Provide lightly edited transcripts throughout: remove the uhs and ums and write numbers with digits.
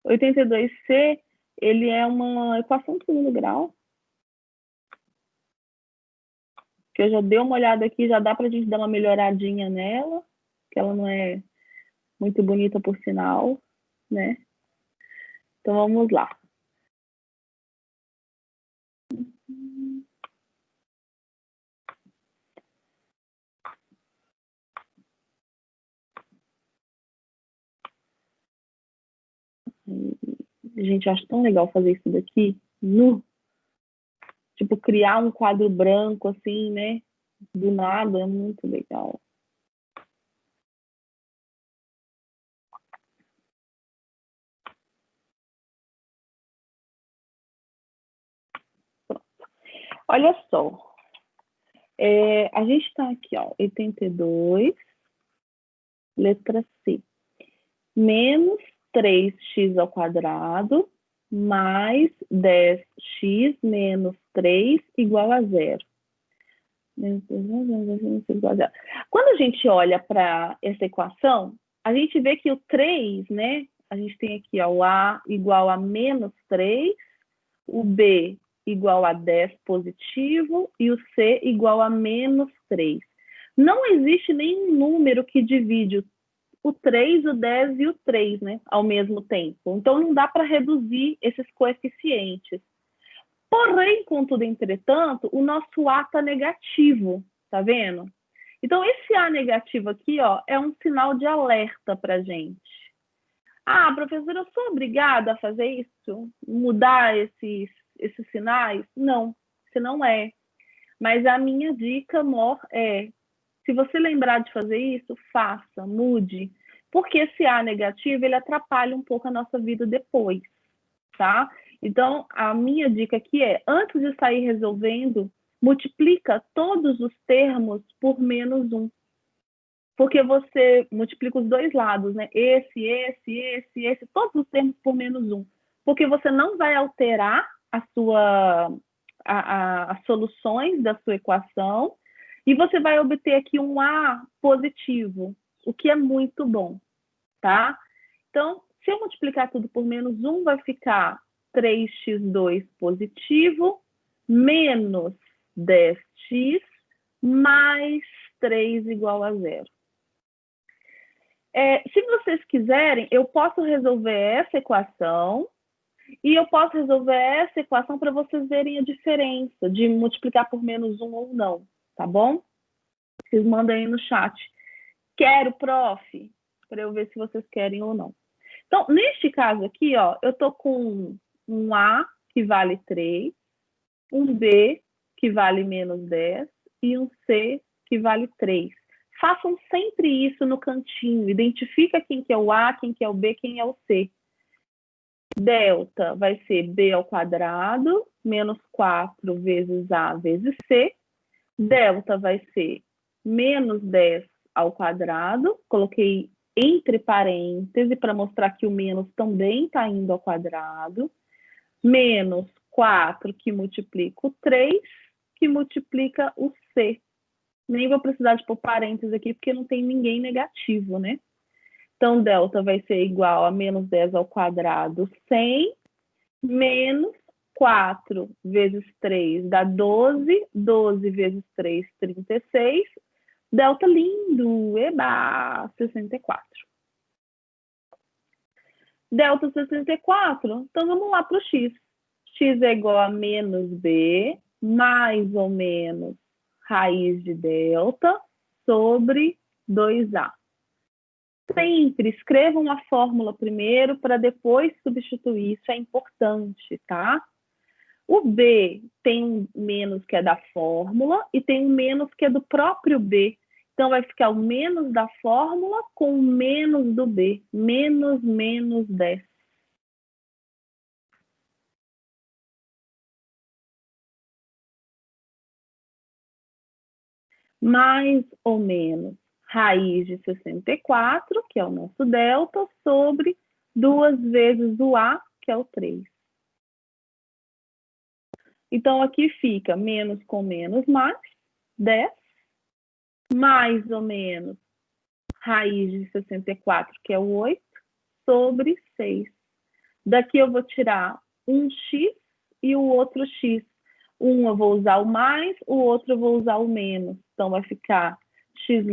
82C, ele é uma equação de segundo grau, que eu já dei uma olhada aqui, já dá para a gente dar uma melhoradinha nela, que ela não é muito bonita por sinal, né? Então, vamos lá. Gente, eu acho tão legal fazer isso daqui, tipo, criar um quadro branco, assim, né? Do nada, é muito legal. Pronto. Olha só, a gente está aqui, ó, 82, letra C, menos 3x ao quadrado mais 10x menos 3 igual a zero. Quando a gente olha para essa equação, a gente vê que o 3, né? A gente tem aqui ó, o A igual a menos 3, o B igual a 10 positivo e o C igual a menos 3. Não existe nenhum número que divide o 3, o 10 e o 3, né, ao mesmo tempo. Então, não dá para reduzir esses coeficientes. Porém, contudo, entretanto, o nosso A está negativo, tá vendo? Então, esse A negativo aqui, ó, é um sinal de alerta para a gente. Ah, professora, eu sou obrigada a fazer isso? Mudar esses sinais? Não, você não é. Mas a minha dica maior é, se você lembrar de fazer isso, faça, mude. Porque esse A negativo, ele atrapalha um pouco a nossa vida depois, tá? Então, a minha dica aqui é, antes de sair resolvendo, multiplica todos os termos por menos 1. Porque você multiplica os dois lados, né? Esse, todos os termos por menos 1. Porque você não vai alterar as soluções da sua equação e você vai obter aqui um A positivo, o que é muito bom, tá? Então, se eu multiplicar tudo por menos 1, vai ficar 3x2 positivo menos 10x mais 3 igual a zero. Se vocês quiserem, eu posso resolver essa equação e eu posso resolver essa equação para vocês verem a diferença de multiplicar por menos 1 ou não, tá bom? Vocês mandam aí no chat. Quero, prof, para eu ver se vocês querem ou não. Então, neste caso aqui, ó, eu tô com um A que vale 3, um B que vale menos 10 e um C que vale 3. Façam sempre isso no cantinho. Identifica quem que é o A, quem que é o B, quem é o C. Delta vai ser B ao quadrado menos 4 vezes A vezes C. Delta vai ser menos 10 ao quadrado. Coloquei entre parênteses para mostrar que o menos também está indo ao quadrado. Menos 4 que multiplica o 3, que multiplica o C. Nem vou precisar de pôr parênteses aqui, porque não tem ninguém negativo, né? Então, delta vai ser igual a menos 10 ao quadrado 100, menos 4 vezes 3 dá 12, 12 vezes 3, 36, delta lindo, eba, 64. Delta 64, então vamos lá para o x. X é igual a menos b, mais ou menos raiz de delta sobre 2a. Sempre escrevam a fórmula primeiro para depois substituir, isso é importante, tá? O B tem um menos que é da fórmula e tem um menos que é do próprio B. Então, vai ficar o menos da fórmula com o menos do B. Menos 10. Mais ou menos raiz de 64, que é o nosso delta, sobre 2 vezes o A, que é o 3. Então, aqui fica menos com menos mais, 10, mais ou menos raiz de 64, que é o 8, sobre 6. Daqui eu vou tirar um x e o outro x. Um eu vou usar o mais, o outro eu vou usar o menos. Então, vai ficar x',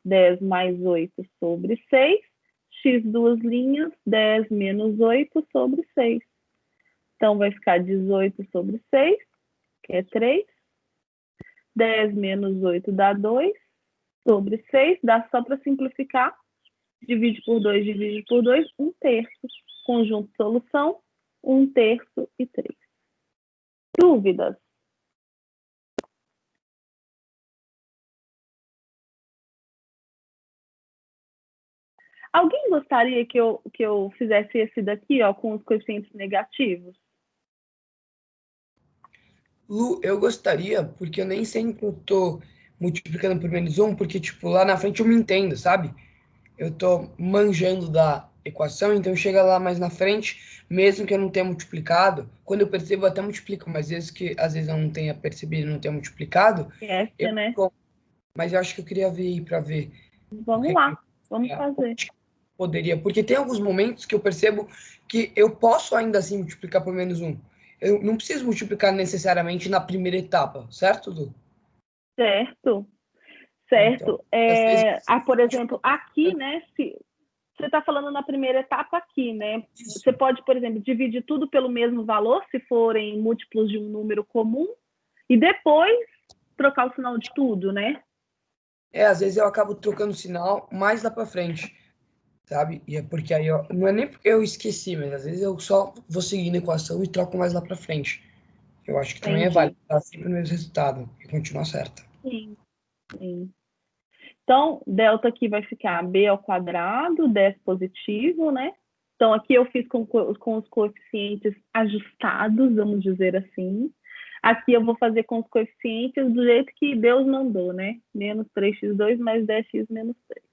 10 mais 8 sobre 6. X duas linhas, 10 menos 8 sobre 6. Então, vai ficar 18 sobre 6, que é 3. 10 menos 8 dá 2 sobre 6. Dá só para simplificar. Divide por 2, divide por 2, 1/3. Conjunto solução, 1/3 e 3. Dúvidas? Alguém gostaria que eu fizesse esse daqui, ó, com os coeficientes negativos? Lu, eu gostaria, porque eu nem sempre eu tô multiplicando por menos um, porque, tipo, lá na frente eu me entendo, sabe? Eu tô manjando da equação, então chega lá mais na frente, mesmo que eu não tenha multiplicado, quando eu percebo eu até multiplico, mas às vezes eu não tenha percebido e não tenha multiplicado, eu, Essa, né? mas eu acho que eu queria ver aí para ver o Vamos que lá, vamos fazer. poderia, porque tem alguns momentos que eu percebo que eu posso ainda assim multiplicar por menos um. Eu não preciso multiplicar necessariamente na primeira etapa, certo, Lu? Certo, Então, certo. às vezes, Por exemplo, aqui, né? Se você está falando na primeira etapa aqui, né? isso. Você pode, por exemplo, dividir tudo pelo mesmo valor, se forem múltiplos de um número comum, e depois trocar o sinal de tudo, né? Às vezes eu acabo trocando sinal mais lá para frente, sabe? E é porque aí não é nem porque eu esqueci, mas às vezes eu só vou seguindo a equação e troco mais lá para frente. Eu acho que também é válido, Entendi. tá sempre no mesmo resultado e continuar certa. Sim, sim. Então, delta aqui vai ficar b ao quadrado, 10 positivo, né? Então, aqui eu fiz com os coeficientes ajustados, vamos dizer assim. Aqui eu vou fazer com os coeficientes do jeito que Deus mandou, né? Menos 3x2 mais 10x menos 3.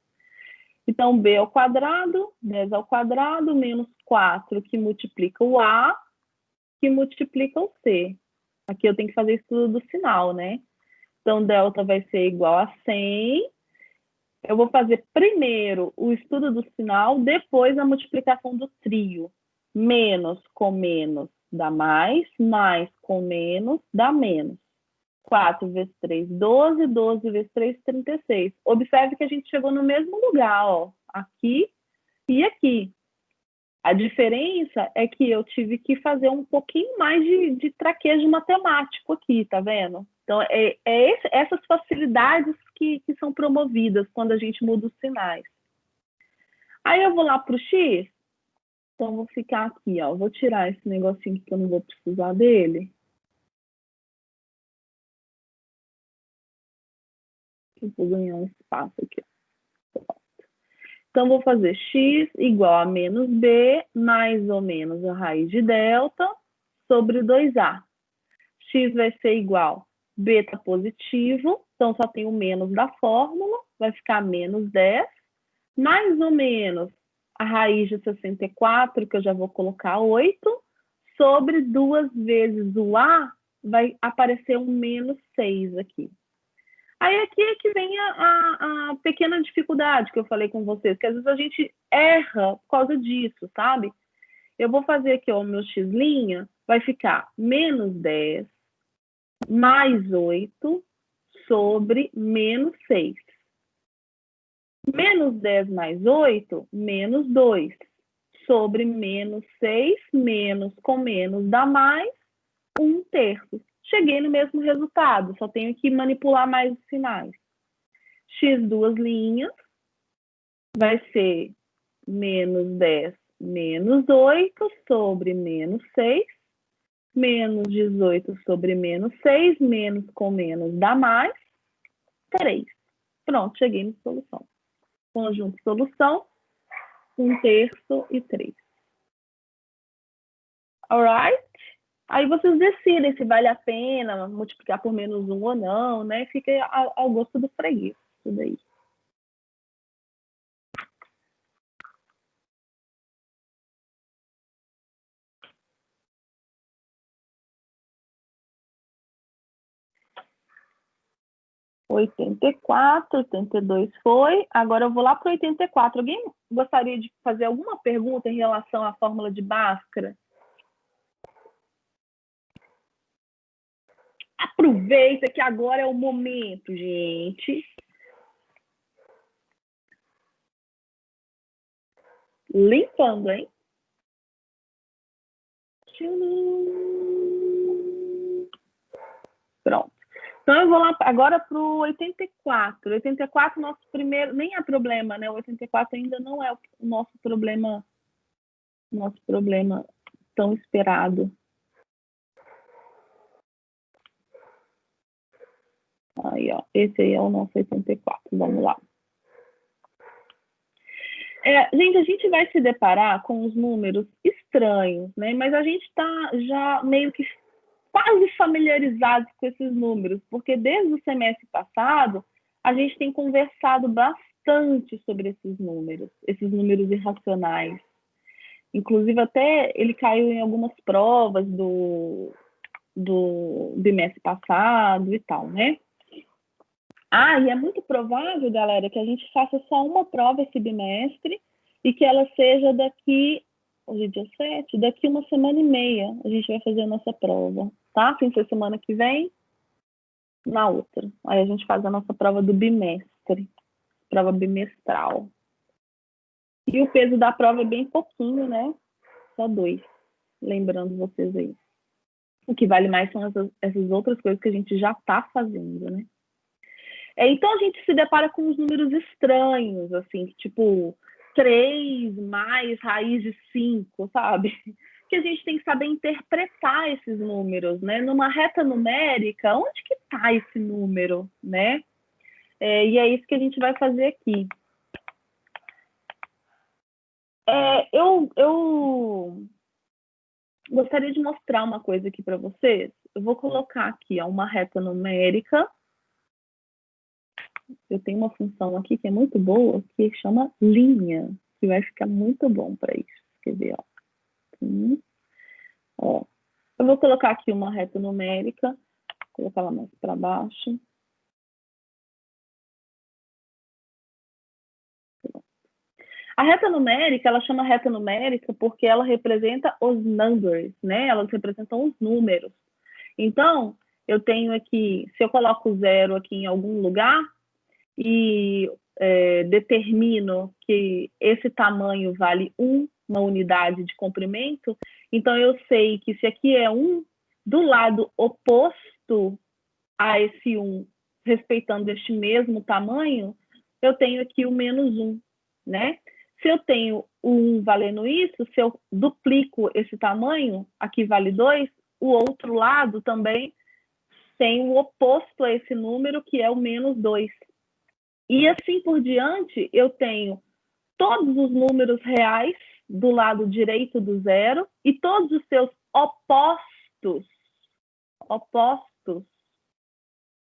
Então, b ao quadrado, 10 ao quadrado, menos 4, que multiplica o a, que multiplica o c. Aqui eu tenho que fazer estudo do sinal, né? Então, delta vai ser igual a 100. Eu vou fazer primeiro o estudo do sinal, depois a multiplicação do trio. Menos com menos dá mais com menos dá menos. 4 vezes 3, 12, 12 vezes 3, 36. Observe que a gente chegou no mesmo lugar, ó, aqui e aqui. A diferença é que eu tive que fazer um pouquinho mais de traquejo matemático aqui, tá vendo? Então, essas facilidades que são promovidas quando a gente muda os sinais. Aí eu vou lá para o X, então vou ficar aqui, ó. Vou tirar esse negocinho que eu não vou precisar dele. Eu vou ganhar um espaço aqui. Então, vou fazer x igual a menos b, mais ou menos a raiz de delta, sobre 2a. X vai ser igual, b está positivo, então só tem o menos da fórmula, vai ficar menos 10, mais ou menos a raiz de 64, que eu já vou colocar 8, sobre 2 vezes o a, vai aparecer um menos 6 aqui. Aí aqui é que vem a pequena dificuldade que eu falei com vocês, que às vezes a gente erra por causa disso, sabe? Eu vou fazer aqui o meu x', vai ficar menos 10 mais 8 sobre menos 6. Menos 10 mais 8, menos 2. Sobre menos 6, menos com menos dá mais 1/3. Cheguei no mesmo resultado, só tenho que manipular mais os sinais. X duas linhas vai ser menos 10 menos 8 sobre menos 6, menos 18 sobre menos 6, menos com menos dá mais 3. Pronto, cheguei na solução. Conjunto solução, 1/3 e 3. Alright? Aí vocês decidem se vale a pena multiplicar por menos 1 ou não, né? Fica ao gosto do freguês, tudo aí. 84, 82 foi. Agora eu vou lá para 84. Alguém gostaria de fazer alguma pergunta em relação à fórmula de Bhaskara? Aproveita que agora é o momento, gente. Limpando, hein? Pronto. Então, eu vou lá agora para o 84. 84, nosso primeiro, nem é problema, né? O 84 ainda não é o nosso problema tão esperado. Aí, ó, esse aí é o nosso 84. Vamos lá. Gente, a gente vai se deparar com os números estranhos, né? Mas a gente está já meio que quase familiarizados com esses números, porque desde o semestre passado a gente tem conversado bastante sobre esses números irracionais. Inclusive, até ele caiu em algumas provas do bimestre passado e tal, né? E é muito provável, galera, que a gente faça só uma prova esse bimestre e que ela seja daqui, hoje é dia 7, daqui uma semana e meia a gente vai fazer a nossa prova, tá? Sem ser semana que vem, na outra. Aí a gente faz a nossa prova do bimestre, prova bimestral. E o peso da prova é bem pouquinho, né? Só 2, lembrando vocês aí. O que vale mais são essas outras coisas que a gente já está fazendo, né? Então, a gente se depara com uns números estranhos, assim, tipo 3 mais raiz de 5, sabe? Que a gente tem que saber interpretar esses números, né? Numa reta numérica, onde que está esse número, né? E é isso que a gente vai fazer aqui. Eu gostaria de mostrar uma coisa aqui para vocês. Eu vou colocar aqui uma reta numérica. Eu tenho uma função aqui que é muito boa, que chama linha, que vai ficar muito bom para isso. Quer ver, ó. Ó. Eu vou colocar aqui uma reta numérica, vou colocar ela mais para baixo. A reta numérica, ela chama reta numérica porque ela representa os numbers, né? Elas representam os números. Então, eu tenho aqui, se eu coloco 0 aqui em algum lugar, e determino que esse tamanho vale 1, uma unidade de comprimento, então eu sei que se aqui é 1, do lado oposto a esse 1, respeitando este mesmo tamanho, eu tenho aqui o menos 1, né? Se eu tenho o 1 valendo isso, se eu duplico esse tamanho, aqui vale 2, o outro lado também tem o oposto a esse número, que é o menos 2. E assim por diante, eu tenho todos os números reais do lado direito do 0 e todos os seus opostos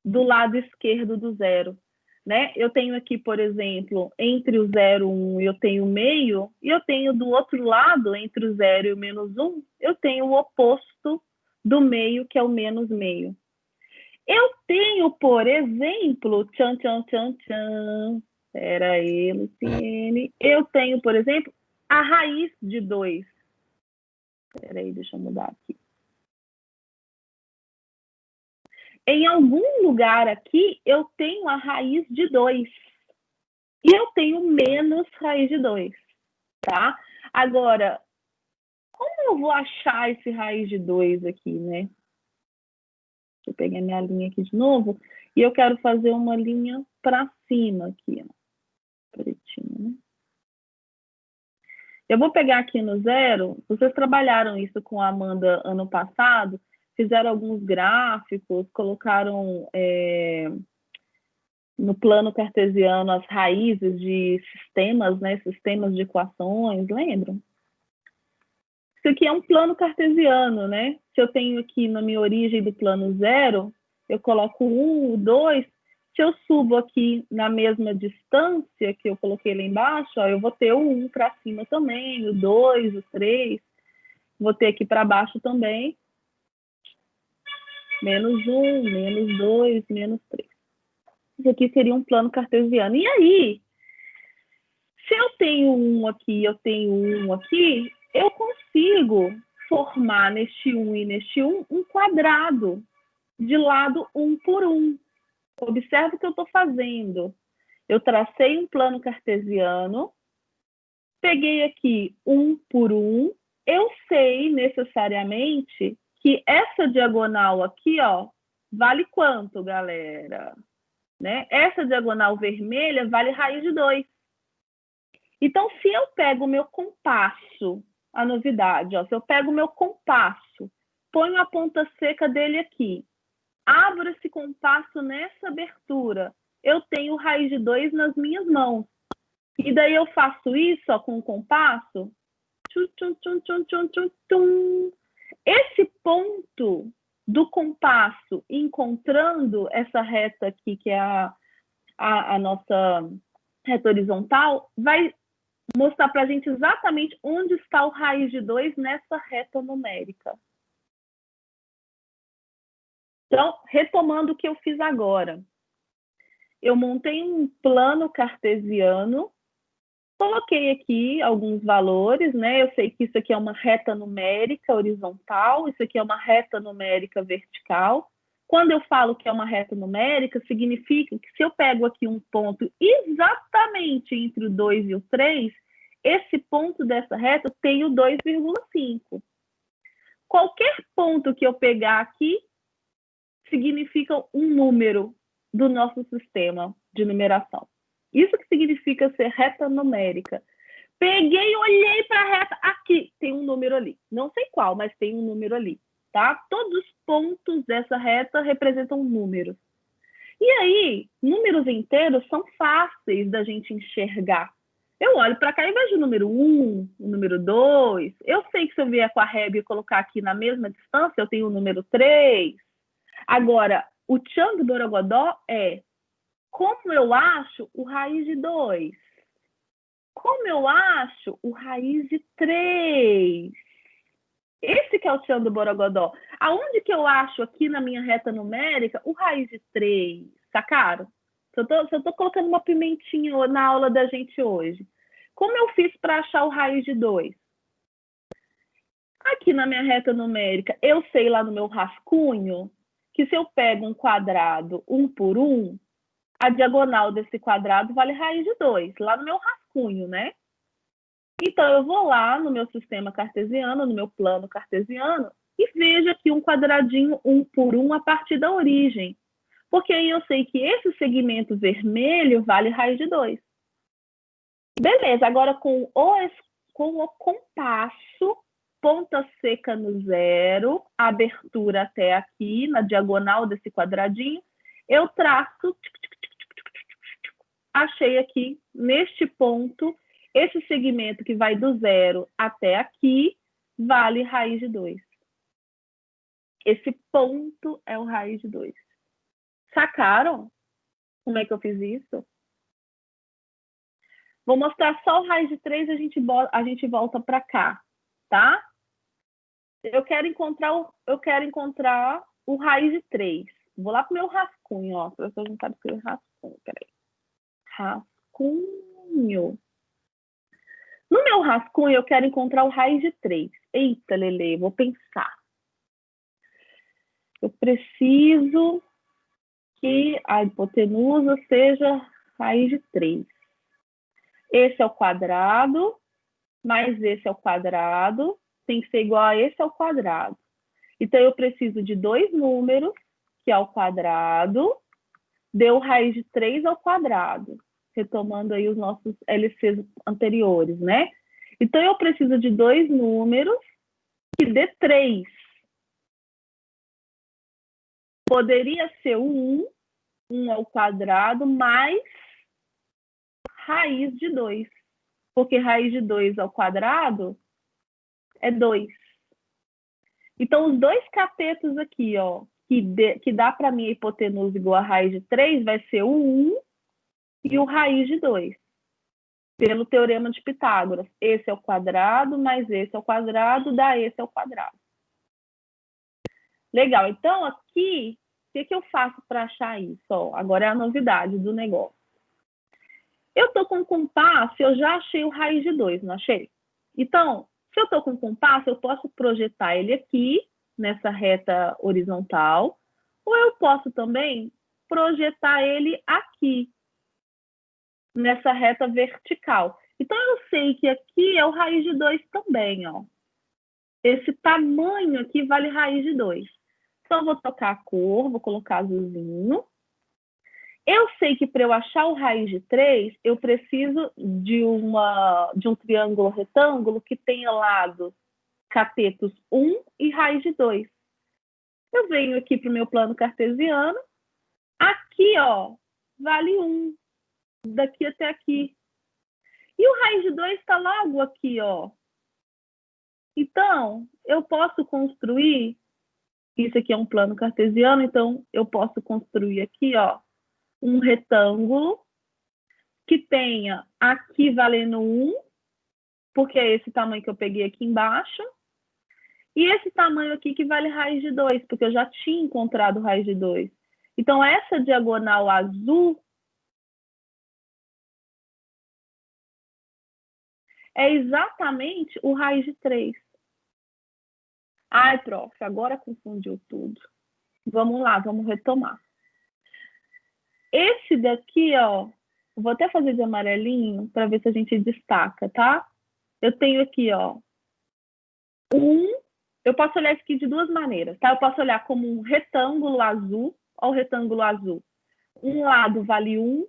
do lado esquerdo do 0. Né? Eu tenho aqui, por exemplo, entre o 0 e o 1, eu tenho o meio, e eu tenho do outro lado, entre o 0 e o menos 1, eu tenho o oposto do meio, que é o menos meio. Eu tenho, por exemplo, Espera aí, Luciene. Eu tenho, por exemplo, a raiz de 2. Espera aí, deixa eu mudar aqui. Em algum lugar aqui, eu tenho a raiz de 2. E eu tenho menos raiz de 2, tá? Agora, como eu vou achar esse raiz de 2 aqui, né? Deixa eu pegar minha linha aqui de novo. E eu quero fazer uma linha para cima aqui, ó. Pretinho, né? Eu vou pegar aqui no 0. Vocês trabalharam isso com a Amanda ano passado, fizeram alguns gráficos, colocaram no plano cartesiano as raízes de sistemas, né? Sistemas de equações, lembram? Isso aqui é um plano cartesiano, né? Se eu tenho aqui na minha origem do plano 0, eu coloco 1, 2. Se eu subo aqui na mesma distância que eu coloquei lá embaixo, ó, eu vou ter o 1 para cima também, o 2, o 3. Vou ter aqui para baixo também. Menos 1, menos 2, menos 3. Isso aqui seria um plano cartesiano. E aí, se eu tenho um aqui, eu tenho um aqui, eu consigo formar neste 1 e neste 1 um quadrado de lado 1 por 1. Observe o que eu estou fazendo. Eu tracei um plano cartesiano, peguei aqui 1 por 1. Eu sei necessariamente que essa diagonal aqui, ó, vale quanto, galera? Né? Essa diagonal vermelha vale raiz de 2. Então, se eu pego o meu compasso, a novidade, ó, se eu pego o meu compasso, ponho a ponta seca dele aqui, abro esse compasso nessa abertura, eu tenho raiz de 2 nas minhas mãos. E daí eu faço isso ó, com o compasso. Tchum, tchum, tchum, tchum, tchum, tchum, tchum. Esse ponto do compasso encontrando essa reta aqui, que é a nossa reta horizontal, vai mostrar para a gente exatamente onde está o raiz de 2 nessa reta numérica. Então, retomando o que eu fiz agora. Eu montei um plano cartesiano, coloquei aqui alguns valores, né? Eu sei que isso aqui é uma reta numérica horizontal, isso aqui é uma reta numérica vertical. Quando eu falo que é uma reta numérica, significa que se eu pego aqui um ponto exatamente entre o 2 e o 3, esse ponto dessa reta tem o 2,5. Qualquer ponto que eu pegar aqui significa um número do nosso sistema de numeração. Isso que significa ser reta numérica. Peguei, olhei para a reta, aqui tem um número ali. Não sei qual, mas tem um número ali, tá? Todos os pontos dessa reta representam números. E aí, números inteiros são fáceis da gente enxergar. Eu olho para cá e vejo o número 1, o número 2. Eu sei que se eu vier com a régua e colocar aqui na mesma distância, eu tenho o número 3. Agora, o tchan do Borogodó é como eu acho o raiz de 2? Como eu acho o raiz de 3? Esse que é o tchan do Borogodó. Aonde que eu acho aqui na minha reta numérica o raiz de 3? Sacaram? Se eu tô colocando uma pimentinha na aula da gente hoje. Como eu fiz para achar o raiz de 2? Aqui na minha reta numérica, eu sei lá no meu rascunho que se eu pego um quadrado 1 por 1, a diagonal desse quadrado vale raiz de 2, lá no meu rascunho, né? Então, eu vou lá no meu sistema cartesiano, no meu plano cartesiano, e vejo aqui um quadradinho 1 por 1 a partir da origem. Porque aí eu sei que esse segmento vermelho vale raiz de 2. Beleza, agora com o compasso, ponta seca no 0, abertura até aqui, na diagonal desse quadradinho, eu traço, achei aqui, neste ponto, esse segmento que vai do 0 até aqui, vale raiz de 2. Esse ponto é o raiz de 2. Sacaram como é que eu fiz isso? Vou mostrar só o raiz de 3 e a gente volta para cá, tá? Eu quero encontrar o raiz de 3. Vou lá pro meu rascunho, ó. Para vocês não sabem escrever rascunho, peraí. Rascunho. No meu rascunho, eu quero encontrar o raiz de 3. Eita, Lele, vou pensar. Eu preciso que a hipotenusa seja raiz de 3. Esse é o quadrado, mais esse é o quadrado, tem que ser igual a esse ao quadrado. Então, eu preciso de 2 números, que é o quadrado, deu raiz de 3 ao quadrado, retomando aí os nossos LCs anteriores, né? Então, eu preciso de 2 números que dê 3. Poderia ser o 1 ao quadrado, mais raiz de 2. Porque raiz de 2 ao quadrado é 2. Então, os dois catetos aqui, ó, que dá para mim a hipotenusa igual a raiz de 3, vai ser o 1 e o raiz de 2. Pelo teorema de Pitágoras. Esse é o quadrado, mais esse é o quadrado, dá esse ao quadrado. Legal. Então, aqui que eu faço para achar isso? Ó, agora é a novidade do negócio. Eu estou com compasso, eu já achei o raiz de 2, não achei? Então, se eu estou com compasso, eu posso projetar ele aqui, nessa reta horizontal, ou eu posso também projetar ele aqui, nessa reta vertical. Então, eu sei que aqui é o raiz de 2 também, ó. Esse tamanho aqui vale raiz de 2. Então, eu vou trocar a cor, vou colocar azulzinho. Eu sei que para eu achar o raiz de 3, eu preciso de um triângulo retângulo que tenha lados catetos 1 e raiz de 2. Eu venho aqui para o meu plano cartesiano. Aqui, ó, vale 1, daqui até aqui. E o raiz de 2 está logo aqui, ó. Então, eu posso construir, isso aqui é um plano cartesiano, então eu posso construir aqui, ó, um retângulo que tenha aqui valendo 1, porque é esse tamanho que eu peguei aqui embaixo, e esse tamanho aqui que vale raiz de 2, porque eu já tinha encontrado raiz de 2. Então, essa diagonal azul é exatamente o raiz de 3. Ai, prof, agora confundiu tudo. Vamos lá, vamos retomar. Esse daqui, ó, vou até fazer de amarelinho para ver se a gente destaca, tá? Eu tenho aqui, ó, eu posso olhar isso aqui de duas maneiras, tá? Eu posso olhar como um retângulo azul, ó, o retângulo azul. Um lado vale 1,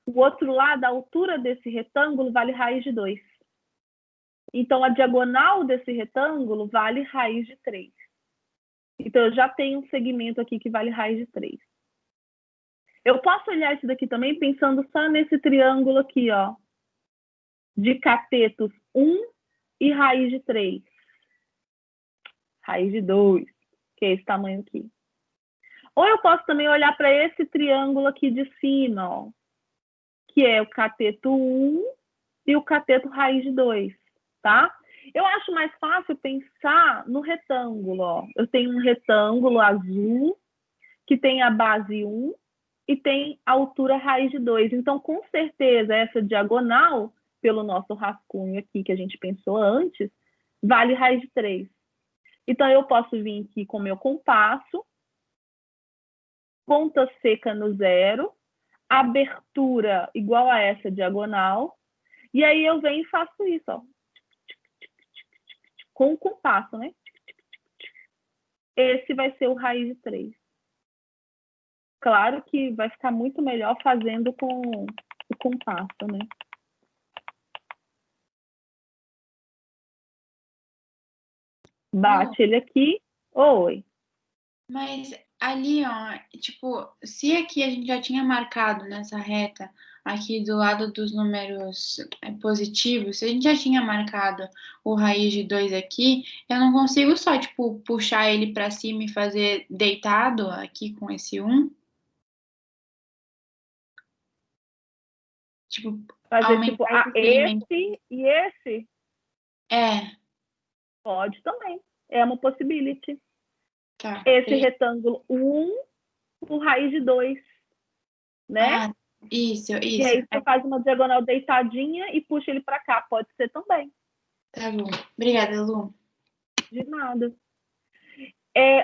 o outro lado, a altura desse retângulo vale raiz de 2. Então, a diagonal desse retângulo vale raiz de 3. Então, eu já tenho um segmento aqui que vale raiz de 3. Eu posso olhar isso daqui também pensando só nesse triângulo aqui, ó, de catetos 1 e raiz de 3. Raiz de 2, que é esse tamanho aqui. Ou eu posso também olhar para esse triângulo aqui de cima, ó, que é o cateto 1 e o cateto raiz de 2, tá? Eu acho mais fácil pensar no retângulo, ó. Eu tenho um retângulo azul que tem a base 1 e tem a altura raiz de 2. Então, com certeza, essa diagonal, pelo nosso rascunho aqui que a gente pensou antes, vale raiz de 3. Então, eu posso vir aqui com o meu compasso, ponta seca no 0, abertura igual a essa diagonal, e aí eu venho e faço isso, ó, com o compasso, né? Esse vai ser o raiz de 3. Claro que vai ficar muito melhor fazendo com o compasso, né? Bate ele aqui. Oi. Mas ali, ó, tipo, se aqui a gente já tinha marcado nessa reta, aqui do lado dos números positivos, se a gente já tinha marcado o raiz de 2 aqui, eu não consigo só, tipo, puxar ele para cima e fazer deitado aqui com esse 1. Tipo, Fazer tipo aumentar esse segmento. esse e esse? É, Pode também. É uma possibility. tá. Esse retângulo 1, o raiz de 2, né? Ah, isso. E aí você faz uma diagonal deitadinha e puxa ele para cá. Pode ser também. Tá bom. Obrigada, Lu. De nada.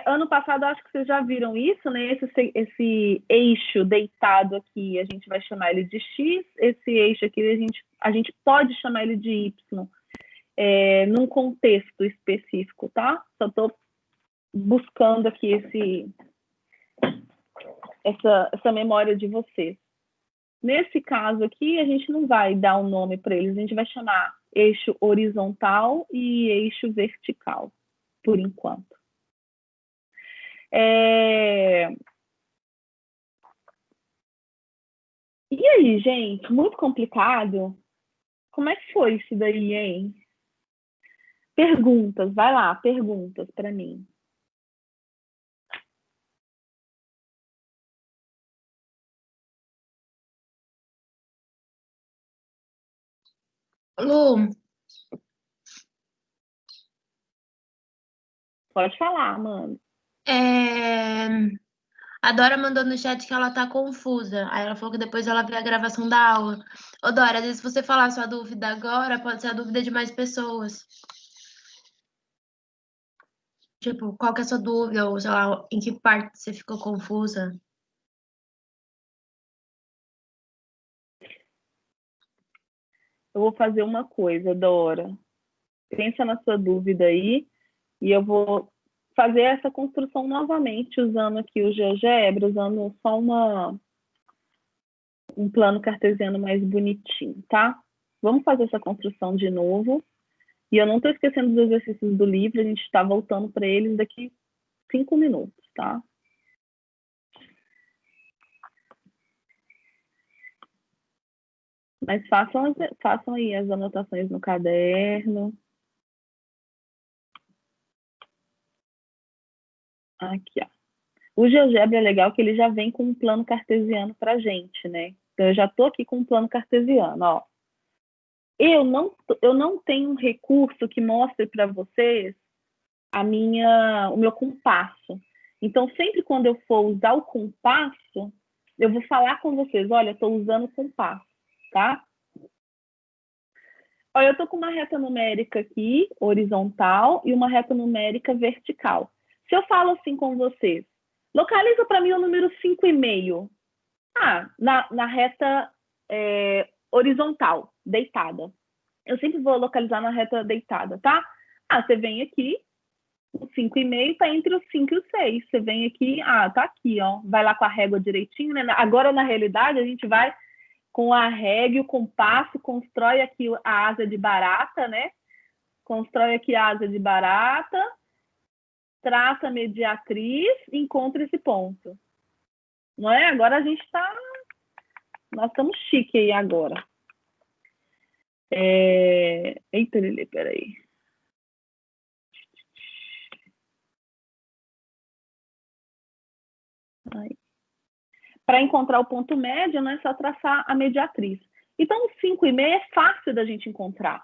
Ano passado, acho que vocês já viram isso, né? Esse eixo deitado aqui, a gente vai chamar ele de X. Esse eixo aqui, a gente pode chamar ele de Y, num contexto específico, tá? Só estou buscando aqui essa memória de vocês. Nesse caso aqui, a gente não vai dar um nome para eles, a gente vai chamar eixo horizontal e eixo vertical, por enquanto. E aí, gente, muito complicado? Como é que foi isso daí, hein? Perguntas, vai lá, perguntas para mim. Lu, Pode falar, mano. A Dora mandou no chat que ela tá confusa. Aí ela falou que depois ela vê a gravação da aula. Ô, Dora, às vezes se você falar sua dúvida agora, pode ser a dúvida de mais pessoas. Tipo, qual que é a sua dúvida? Ou, sei lá, em que parte você ficou confusa? Eu vou fazer uma coisa, Dora. Pensa na sua dúvida aí e eu vou fazer essa construção novamente usando aqui o GeoGebra, usando só um plano cartesiano mais bonitinho, tá? Vamos fazer essa construção de novo. E eu não estou esquecendo dos exercícios do livro, a gente está voltando para eles daqui 5 minutos, tá? Mas façam aí as anotações no caderno. Aqui, ó. O GeoGebra é legal que ele já vem com um plano cartesiano para a gente, né? Então, eu já estou aqui com um plano cartesiano, ó. Eu não tenho um recurso que mostre para vocês o meu compasso. Então, sempre quando eu for usar o compasso, eu vou falar com vocês, olha, estou usando o compasso, tá? Olha, eu estou com uma reta numérica aqui, horizontal, e uma reta numérica vertical. Se eu falo assim com vocês, localiza para mim o número 5,5. Na reta horizontal, deitada. Eu sempre vou localizar na reta deitada, tá? Você vem aqui, o 5,5 está entre o 5 e o 6. Você vem aqui, tá aqui, ó. Vai lá com a régua direitinho, né? Agora, na realidade, a gente vai com a régua e o compasso, constrói aqui a asa de barata, né? Constrói aqui a asa de barata, traça a mediatriz e encontra esse ponto. Não é? Agora a gente está... Nós estamos chique aí agora. Eita, Lili, peraí. Para encontrar o ponto médio, não é só traçar a mediatriz. Então, o 5,5 é fácil da gente encontrar.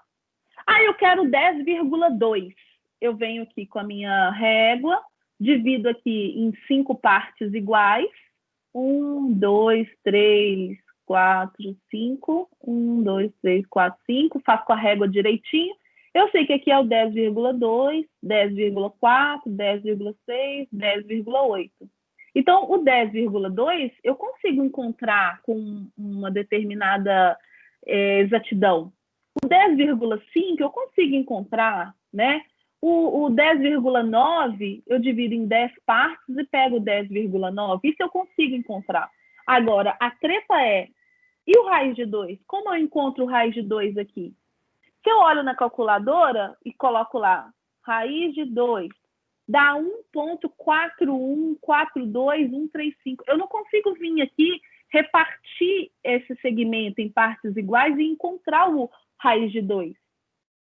Eu quero 10,2. Eu venho aqui com a minha régua, divido aqui em 5 partes iguais. 1, 2, 3, 4, 5. 1, 2, 3, 4, 5. Faço com a régua direitinho. Eu sei que aqui é o 10,2, 10,4, 10,6, 10,8. Então, o 10,2 eu consigo encontrar com uma determinada exatidão. O 10,5 eu consigo encontrar, né? O 10,9 eu divido em 10 partes e pego 10,9. Isso eu consigo encontrar. Agora, a treta e o raiz de 2? Como eu encontro o raiz de 2 aqui? Se eu olho na calculadora e coloco lá, raiz de 2, dá 1,4142135. Eu não consigo vir aqui repartir esse segmento em partes iguais e encontrar o raiz de 2.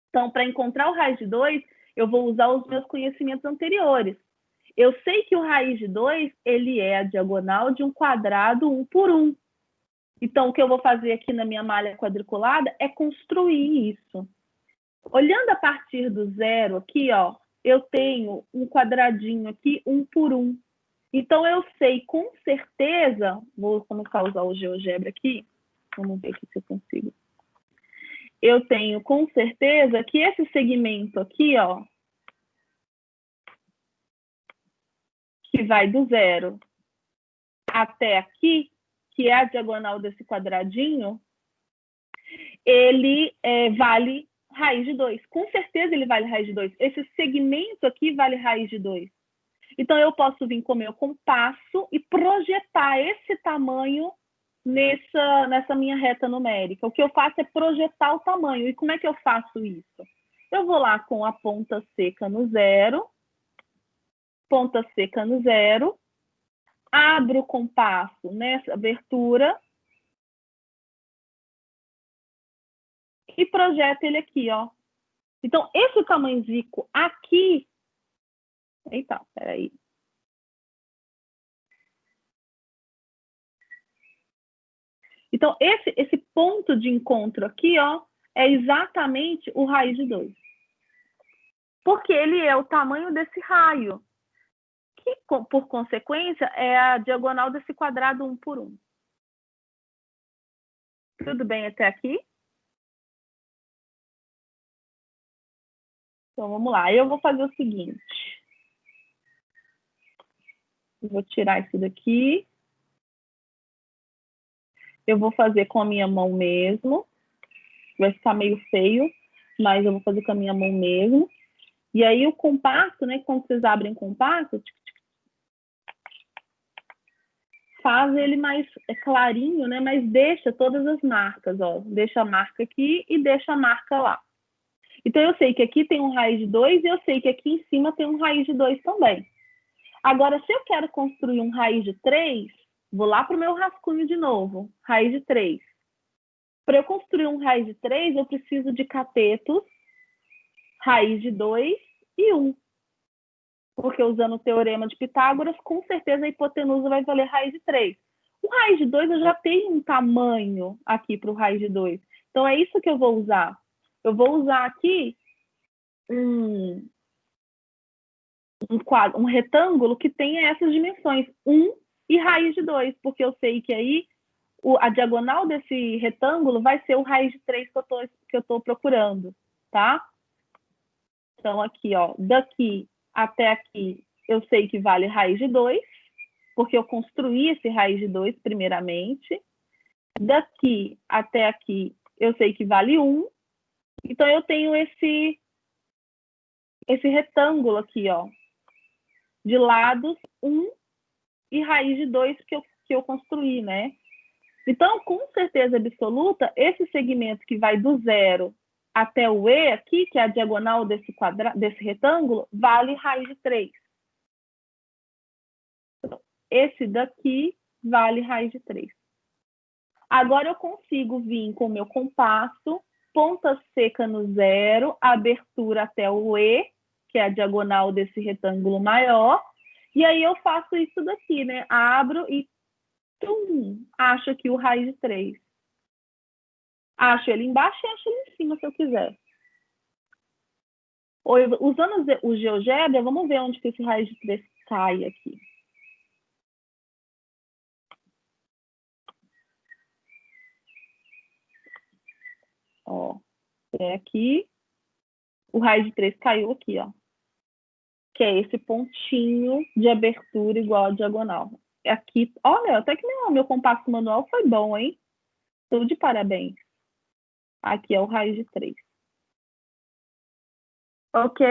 Então, para encontrar o raiz de 2, eu vou usar os meus conhecimentos anteriores. Eu sei que o raiz de 2, ele é a diagonal de um quadrado 1 por 1. Então, o que eu vou fazer aqui na minha malha quadriculada é construir isso. Olhando a partir do zero aqui, ó, eu tenho um quadradinho aqui, 1 por 1. Então, eu sei com certeza, vou começar a usar o GeoGebra aqui, vamos ver aqui se eu consigo. Eu tenho com certeza que esse segmento aqui, ó, que vai do zero até aqui, que é a diagonal desse quadradinho, ele vale raiz de 2. Com certeza ele vale raiz de 2. Esse segmento aqui vale raiz de 2. Então, eu posso vir com o meu compasso e projetar esse tamanho nessa minha reta numérica. O que eu faço é projetar o tamanho. E como é que eu faço isso? Eu vou lá com a ponta seca no zero, abro o compasso nessa abertura e projeto ele aqui, ó. Então, esse tamanhozico aqui... Eita, peraí. Então, esse ponto de encontro aqui, ó, é exatamente o raiz de 2. Porque ele é o tamanho desse raio, que que, por consequência, é a diagonal desse quadrado 1 por 1. Tudo bem até aqui? Então, vamos lá. Eu vou fazer o seguinte. Eu vou tirar isso daqui. Eu vou fazer com a minha mão mesmo. Vai ficar meio feio, mas eu vou fazer com a minha mão mesmo. E aí o compasso, né? Quando vocês abrem o compasso, faz ele mais clarinho, né? Mas deixa todas as marcas, ó. Deixa a marca aqui e deixa a marca lá. Então, eu sei que aqui tem um raiz de 2 e eu sei que aqui em cima tem um raiz de 2 também. Agora, se eu quero construir um raiz de 3, vou lá para o meu rascunho de novo. Raiz de 3. Para eu construir um raiz de 3, eu preciso de catetos, raiz de 2 e 1. Porque usando o teorema de Pitágoras, com certeza a hipotenusa vai valer raiz de 3. O raiz de 2 eu já tenho um tamanho aqui para o raiz de 2. Então, é isso que eu vou usar. Eu vou usar aqui um retângulo que tenha essas dimensões, 1 e raiz de 2, porque eu sei que aí a diagonal desse retângulo vai ser o raiz de 3 que eu estou procurando, tá? Então, aqui, ó, daqui até aqui, eu sei que vale raiz de 2, porque eu construí esse raiz de 2 primeiramente. Daqui até aqui, eu sei que vale 1. Então, eu tenho esse retângulo aqui, ó, de lados 1 e raiz de 2 que eu construí, né? Então, com certeza absoluta, esse segmento que vai do 0 até o E aqui, que é a diagonal desse retângulo, vale raiz de 3. Esse daqui vale raiz de 3. Agora eu consigo vir com o meu compasso, ponta seca no 0, abertura até o E, que é a diagonal desse retângulo maior, e aí eu faço isso daqui, né? Abro e acho aqui o raiz de 3. Acho ele embaixo e acho ele em cima, se eu quiser. Usando o GeoGebra, vamos ver onde que esse raiz de 3 cai aqui. Ó, é aqui. O raiz de 3 caiu aqui, ó. Que é esse pontinho de abertura igual a diagonal. Aqui, olha, até que meu compasso manual foi bom, hein? Tudo de parabéns. Aqui é o raiz de 3. Ok?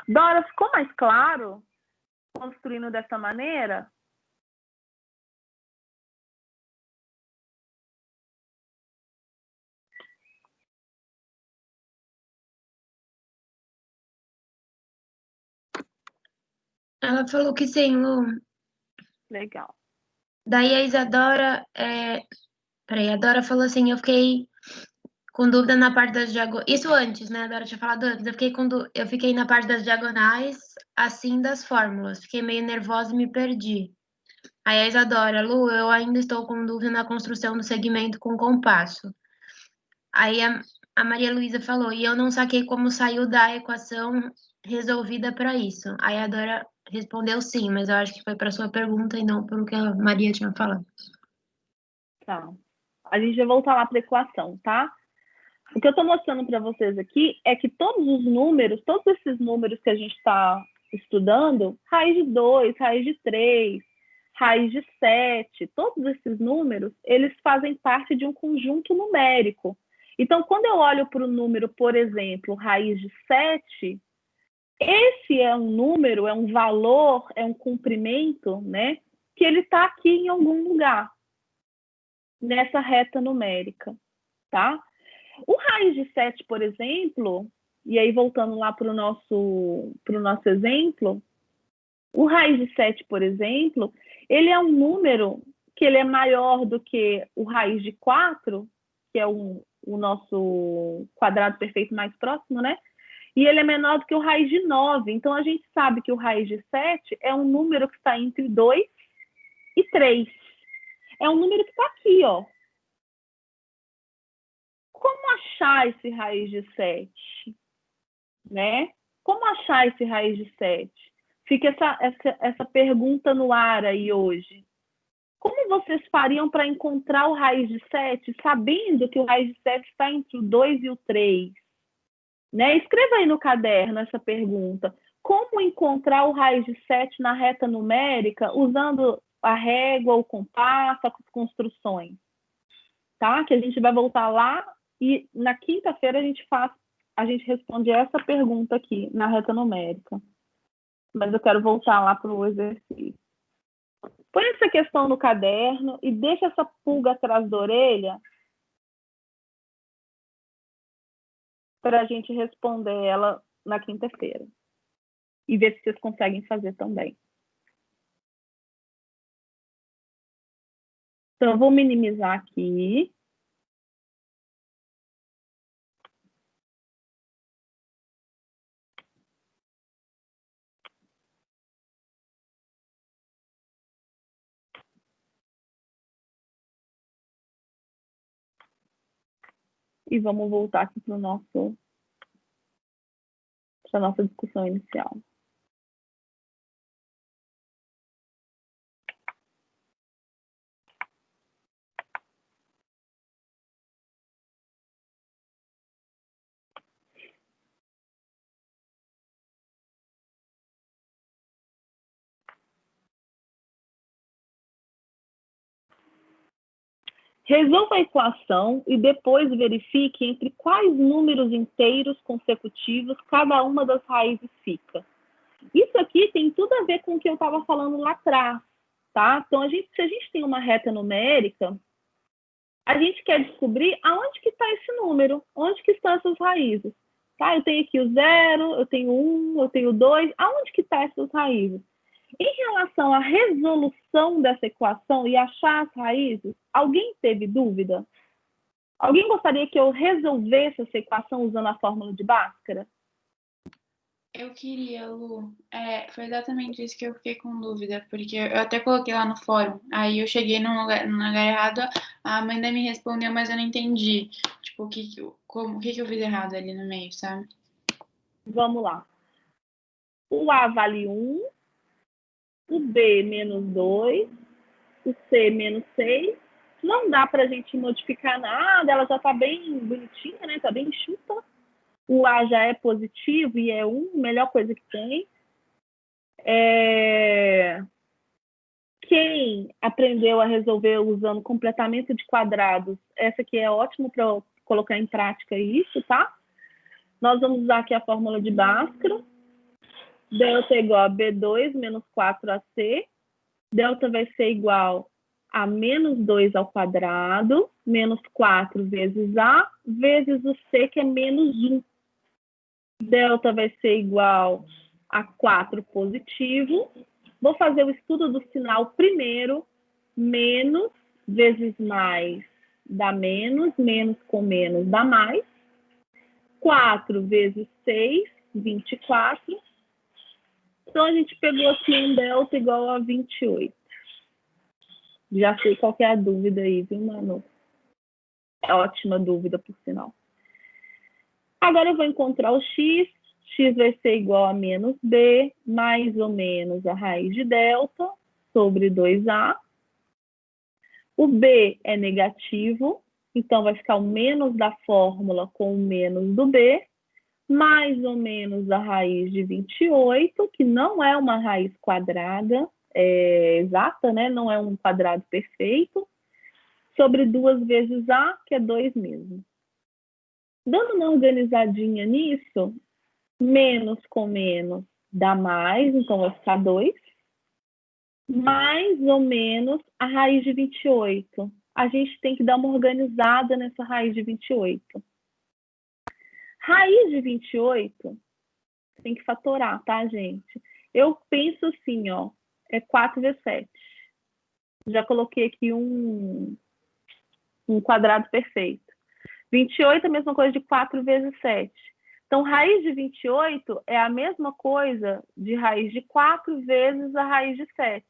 Dora, ficou mais claro construindo dessa maneira? Ela falou que sim, Lu. Legal. Daí a Isadora, peraí, a Dora falou assim, eu fiquei com dúvida na parte das diagonais. Isso antes, né? A Dora tinha falado antes. Eu fiquei na parte das diagonais, assim, das fórmulas. Fiquei meio nervosa e me perdi. Aí a Isadora, Lu, eu ainda estou com dúvida na construção do segmento com compasso. Aí a Maria Luísa falou, e eu não saquei como saiu da equação resolvida para isso. Aí a Dora respondeu sim, mas eu acho que foi para sua pergunta e não pelo que a Maria tinha falado. Tá. A gente vai voltar lá para a equação, tá? O que eu estou mostrando para vocês aqui é que todos esses números que a gente está estudando, raiz de 2, raiz de 3, raiz de 7, todos esses números, eles fazem parte de um conjunto numérico. Então, quando eu olho para o número, por exemplo, raiz de 7, esse é um número, é um valor, é um comprimento, né? Que ele está aqui em algum lugar, nessa reta numérica, tá? O raiz de 7, por exemplo, e aí voltando lá para o nosso exemplo, o raiz de 7, por exemplo, ele é um número que ele é maior do que o raiz de 4, que é o nosso quadrado perfeito mais próximo, né? E ele é menor do que o raiz de 9. Então, a gente sabe que o raiz de 7 é um número que está entre 2 e 3. É um número que está aqui, ó. Como achar esse raiz de 7? Né? Como achar esse raiz de 7? Fica essa pergunta no ar aí hoje. Como vocês fariam para encontrar o raiz de 7, sabendo que o raiz de 7 está entre o 2 e o 3? Né? Escreva aí no caderno essa pergunta. Como encontrar o raiz de 7 na reta numérica usando a régua, o compasso, as construções? Tá? Que a gente vai voltar lá e na quinta-feira a gente responde essa pergunta aqui na reta numérica. Mas eu quero voltar lá para o exercício. Põe essa questão no caderno e deixa essa pulga atrás da orelha para a gente responder ela na quinta-feira. E ver se vocês conseguem fazer também. Então, eu vou minimizar aqui. E vamos voltar aqui para a nossa discussão inicial. Resolva a equação e depois verifique entre quais números inteiros consecutivos cada uma das raízes fica. Isso aqui tem tudo a ver com o que eu estava falando lá atrás, tá? Então, se a gente tem uma reta numérica, a gente quer descobrir aonde que está esse número, onde que estão essas raízes. Tá? Eu tenho aqui o 0, eu tenho 1, eu tenho 2, aonde que estão essas raízes? Em relação à resolução dessa equação e achar as raízes, alguém teve dúvida? Alguém gostaria que eu resolvesse essa equação usando a fórmula de Bhaskara? Eu queria, Lu. Foi exatamente isso que eu fiquei com dúvida, porque eu até coloquei lá no fórum. Aí eu cheguei no lugar errado, a Amanda me respondeu, mas eu não entendi. Tipo, o que eu fiz errado ali no meio, sabe? Vamos lá. O A vale 1, o B menos 2, o C menos 6. Não dá para a gente modificar nada, ela já está bem bonitinha, né? Está bem enxuta. O A já é positivo e é 1, melhor coisa que tem. Quem aprendeu a resolver usando completamento de quadrados, essa aqui é ótimo para colocar em prática isso, tá? Nós vamos usar aqui a fórmula de Bhaskara. Delta é igual a B2 menos 4AC. Delta vai ser igual a menos 2 ao quadrado, menos 4 vezes A, vezes o C, que é menos 1. Delta vai ser igual a 4 positivo. Vou fazer o estudo do sinal primeiro. Menos vezes mais dá menos, menos com menos dá mais. 4 vezes 6, 24. Então, a gente pegou aqui um delta igual a 28. Já sei qual que é a dúvida aí, viu, Manu? É ótima dúvida, por sinal. Agora eu vou encontrar o x. X vai ser igual a menos b, mais ou menos a raiz de delta, sobre 2a. O b é negativo, então vai ficar o menos da fórmula com o menos do b, mais ou menos a raiz de 28, que não é uma raiz quadrada, exata, né? Não é um quadrado perfeito, sobre 2 vezes a, que é 2 mesmo. Dando uma organizadinha nisso, menos com menos dá mais, então vai ficar 2. Mais ou menos a raiz de 28. A gente tem que dar uma organizada nessa raiz de 28. Raiz de 28, tem que fatorar, tá, gente? Eu penso assim, ó, é 4 vezes 7. Já coloquei aqui um quadrado perfeito. 28 é a mesma coisa de 4 vezes 7. Então, raiz de 28 é a mesma coisa de raiz de 4 vezes a raiz de 7.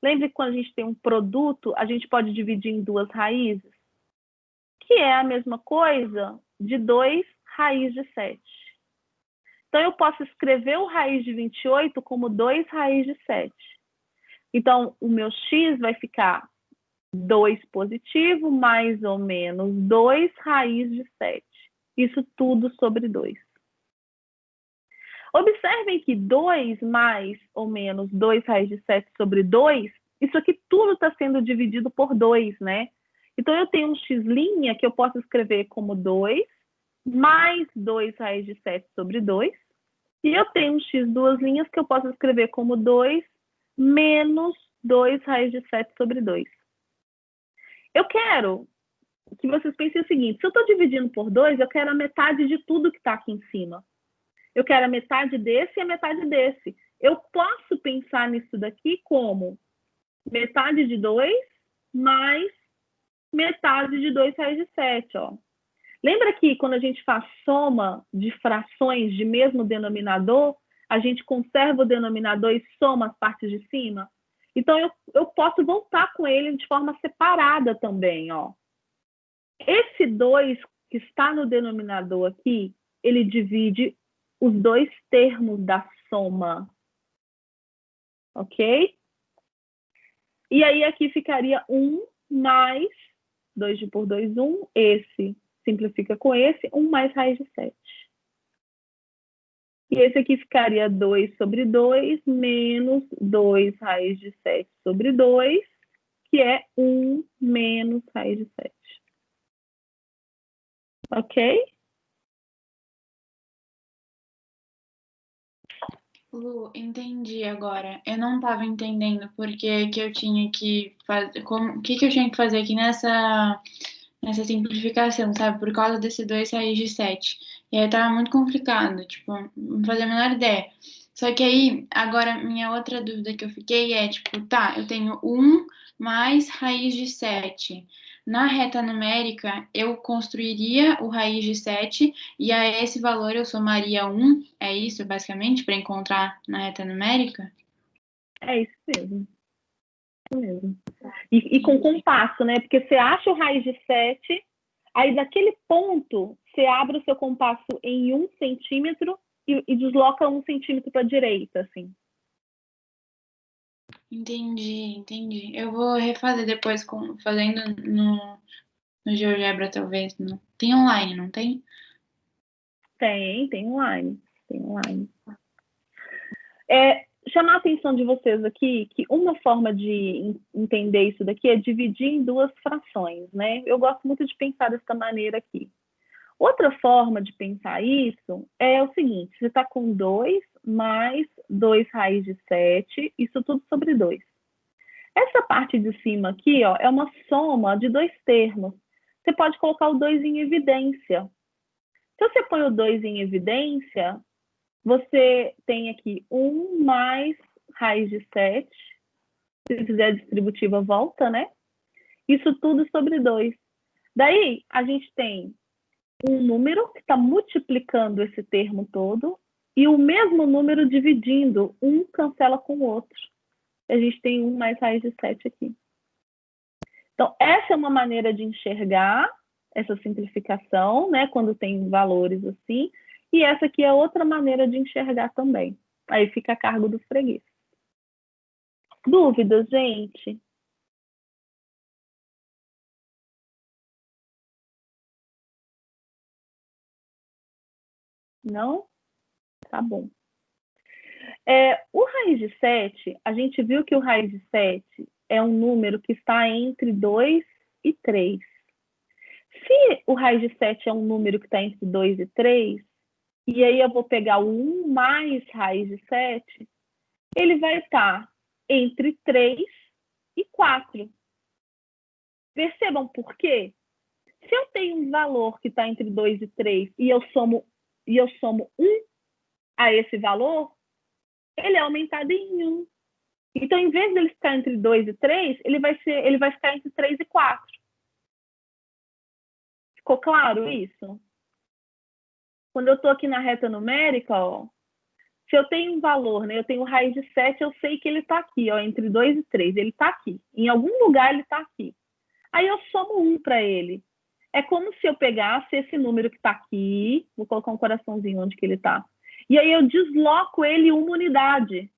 Lembre que quando a gente tem um produto, a gente pode dividir em 2 raízes, que é a mesma coisa de 2 raiz de 7. Então, eu posso escrever o raiz de 28 como 2 raiz de 7. Então, o meu x vai ficar 2 positivo mais ou menos 2 raiz de 7. Isso tudo sobre 2. Observem que 2 mais ou menos 2 raiz de 7 sobre 2, isso aqui tudo está sendo dividido por 2, né? Então, eu tenho um x' que eu posso escrever como 2 mais 2 raiz de 7 sobre 2. E eu tenho um x duas linhas que eu posso escrever como 2 menos 2 raiz de 7 sobre 2. Eu quero que vocês pensem o seguinte, se eu estou dividindo por 2, eu quero a metade de tudo que está aqui em cima. Eu quero a metade desse e a metade desse. Eu posso pensar nisso daqui como metade de 2 mais metade de 2 raiz de 7, ó. Lembra que quando a gente faz soma de frações de mesmo denominador, a gente conserva o denominador e soma as partes de cima? Então, eu posso voltar com ele de forma separada também, ó. Esse 2 que está no denominador aqui, ele divide os dois termos da soma. Ok? E aí, aqui ficaria 1 mais 2 por 2, 1. Esse simplifica com esse, 1 mais raiz de 7. E esse aqui ficaria 2 sobre 2 menos 2 raiz de 7 sobre 2, que é 1 menos raiz de 7. Ok? Lu, entendi agora. Eu não estava entendendo porque que eu tinha que fazer, o que eu tinha que fazer aqui nessa simplificação, sabe? Por causa desse 2 raiz de 7. E aí tava muito complicado, tipo, não fazia a menor ideia. Só que aí, agora, minha outra dúvida que eu fiquei é, tipo, tá, eu tenho 1 mais raiz de 7. Na reta numérica, eu construiria o raiz de 7 e a esse valor eu somaria 1, é isso, basicamente, para encontrar na reta numérica? É isso mesmo. Isso mesmo. E com compasso, né? Porque você acha o raiz de 7, aí daquele ponto, você abre o seu compasso em 1 centímetro e desloca 1 centímetro para a direita, assim. Entendi. Eu vou refazer depois, fazendo no GeoGebra, talvez. Tem online, não tem? Tem online. Tem online. Chamar a atenção de vocês aqui que uma forma de entender isso daqui é dividir em duas frações, né? Eu gosto muito de pensar dessa maneira aqui. Outra forma de pensar isso é o seguinte, você está com 2 mais 2 raiz de 7, isso tudo sobre 2. Essa parte de cima aqui, ó, é uma soma de dois termos. Você pode colocar o 2 em evidência. Se você põe o 2 em evidência, você tem aqui 1 mais raiz de 7. Se fizer a distributiva, volta, né? Isso tudo sobre 2. Daí, a gente tem um número que está multiplicando esse termo todo e o mesmo número dividindo. Um cancela com o outro. A gente tem 1 mais raiz de 7 aqui. Então, essa é uma maneira de enxergar essa simplificação, né? Quando tem valores assim. E essa aqui é outra maneira de enxergar também. Aí fica a cargo do freguês. Dúvidas, gente? Não? Tá bom. O raiz de 7, a gente viu que o raiz de 7 é um número que está entre 2 e 3. Se o raiz de 7 é um número que está entre 2 e 3, e aí eu vou pegar o 1 mais raiz de 7, ele vai estar entre 3 e 4. Percebam por quê? Se eu tenho um valor que está entre 2 e 3 e eu somo 1 a esse valor, ele é aumentado em 1. Então, em vez de ele ficar entre 2 e 3, ele vai ficar entre 3 e 4. Ficou claro isso? Quando eu estou aqui na reta numérica, ó, se eu tenho um valor, né, eu tenho raiz de 7, eu sei que ele está aqui, ó, entre 2 e 3. Ele está aqui. Em algum lugar ele está aqui. Aí eu somo 1 para ele. É como se eu pegasse esse número que está aqui, vou colocar um coraçãozinho onde que ele está, E aí eu desloco ele uma unidade.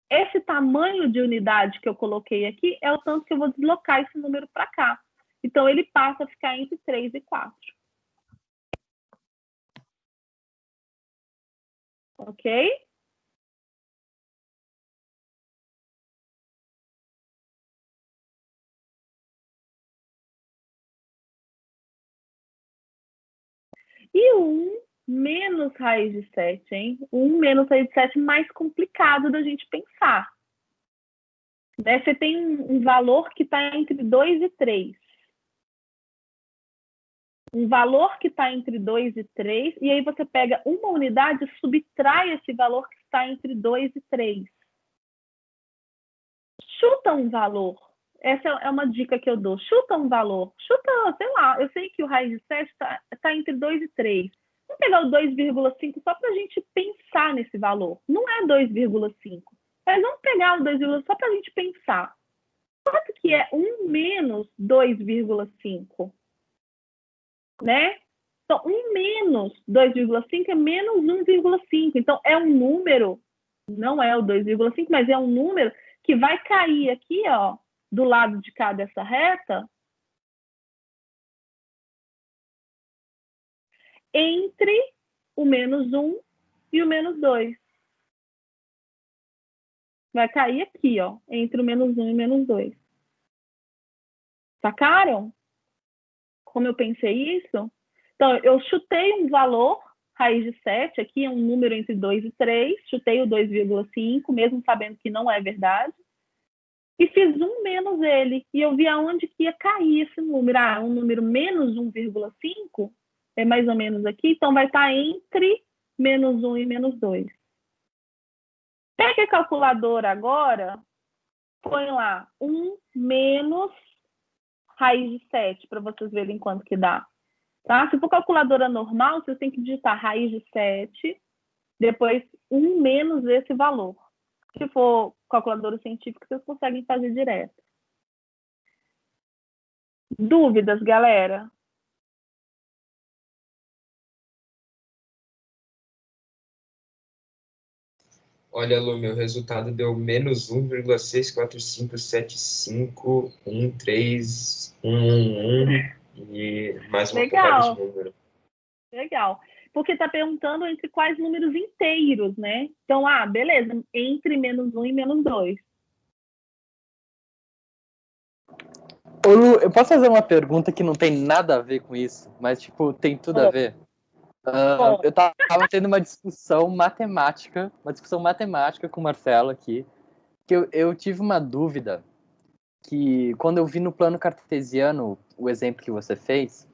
Esse tamanho de unidade que eu coloquei aqui é o tanto que eu vou deslocar esse número para cá. Então, ele passa a ficar entre 3 e 4. Ok? E o 1 menos raiz de 7, hein? O 1 menos raiz de 7 é mais complicado da gente pensar. Né? Você tem um valor que está entre 2 e 3. Um valor que está entre 2 e 3, e aí você pega uma unidade e subtrai esse valor que está entre 2 e 3. Chuta um valor. Essa é uma dica que eu dou. Chuta um valor. Chuta, sei lá, eu sei que o raiz de 7 está entre 2 e 3. Vamos pegar o 2,5 só para a gente pensar nesse valor. Não é 2,5. Mas vamos pegar o 2,5 só para a gente pensar. Quanto que é 1 menos 2,5? Né? Então, 1 menos 2,5 é menos 1,5. Então, é um número, não é o 2,5, mas é um número que vai cair aqui, ó, do lado de cá dessa reta, entre o menos 1 e o menos 2. Vai cair aqui, ó, entre o menos 1 e o menos 2. Sacaram? Como eu pensei isso? Então, eu chutei um valor, raiz de 7, aqui é um número entre 2 e 3, chutei o 2,5, mesmo sabendo que não é verdade, e fiz 1 menos ele, e eu vi aonde que ia cair esse número. Ah, um número menos 1,5, é mais ou menos aqui, então vai estar entre menos 1 e menos 2. Pega a calculadora agora, põe lá 1 menos raiz de 7, para vocês verem quanto que dá. Tá? Se for calculadora normal, vocês têm que digitar raiz de 7, depois 1 menos esse valor. Se for calculadora científica, vocês conseguem fazer direto. Dúvidas, galera? Olha, Lu, meu resultado deu menos 1,645751311 e mais uma porrada de número. Legal. Porque está perguntando entre quais números inteiros, né? Então, beleza, entre menos 1 e menos 2. Ô Lu, eu posso fazer uma pergunta que não tem nada a ver com isso, mas, tipo, tem tudo a ver? Eu tava tendo uma discussão matemática com o Marcelo aqui, que eu tive uma dúvida, que quando eu vi no plano cartesiano o exemplo que você fez,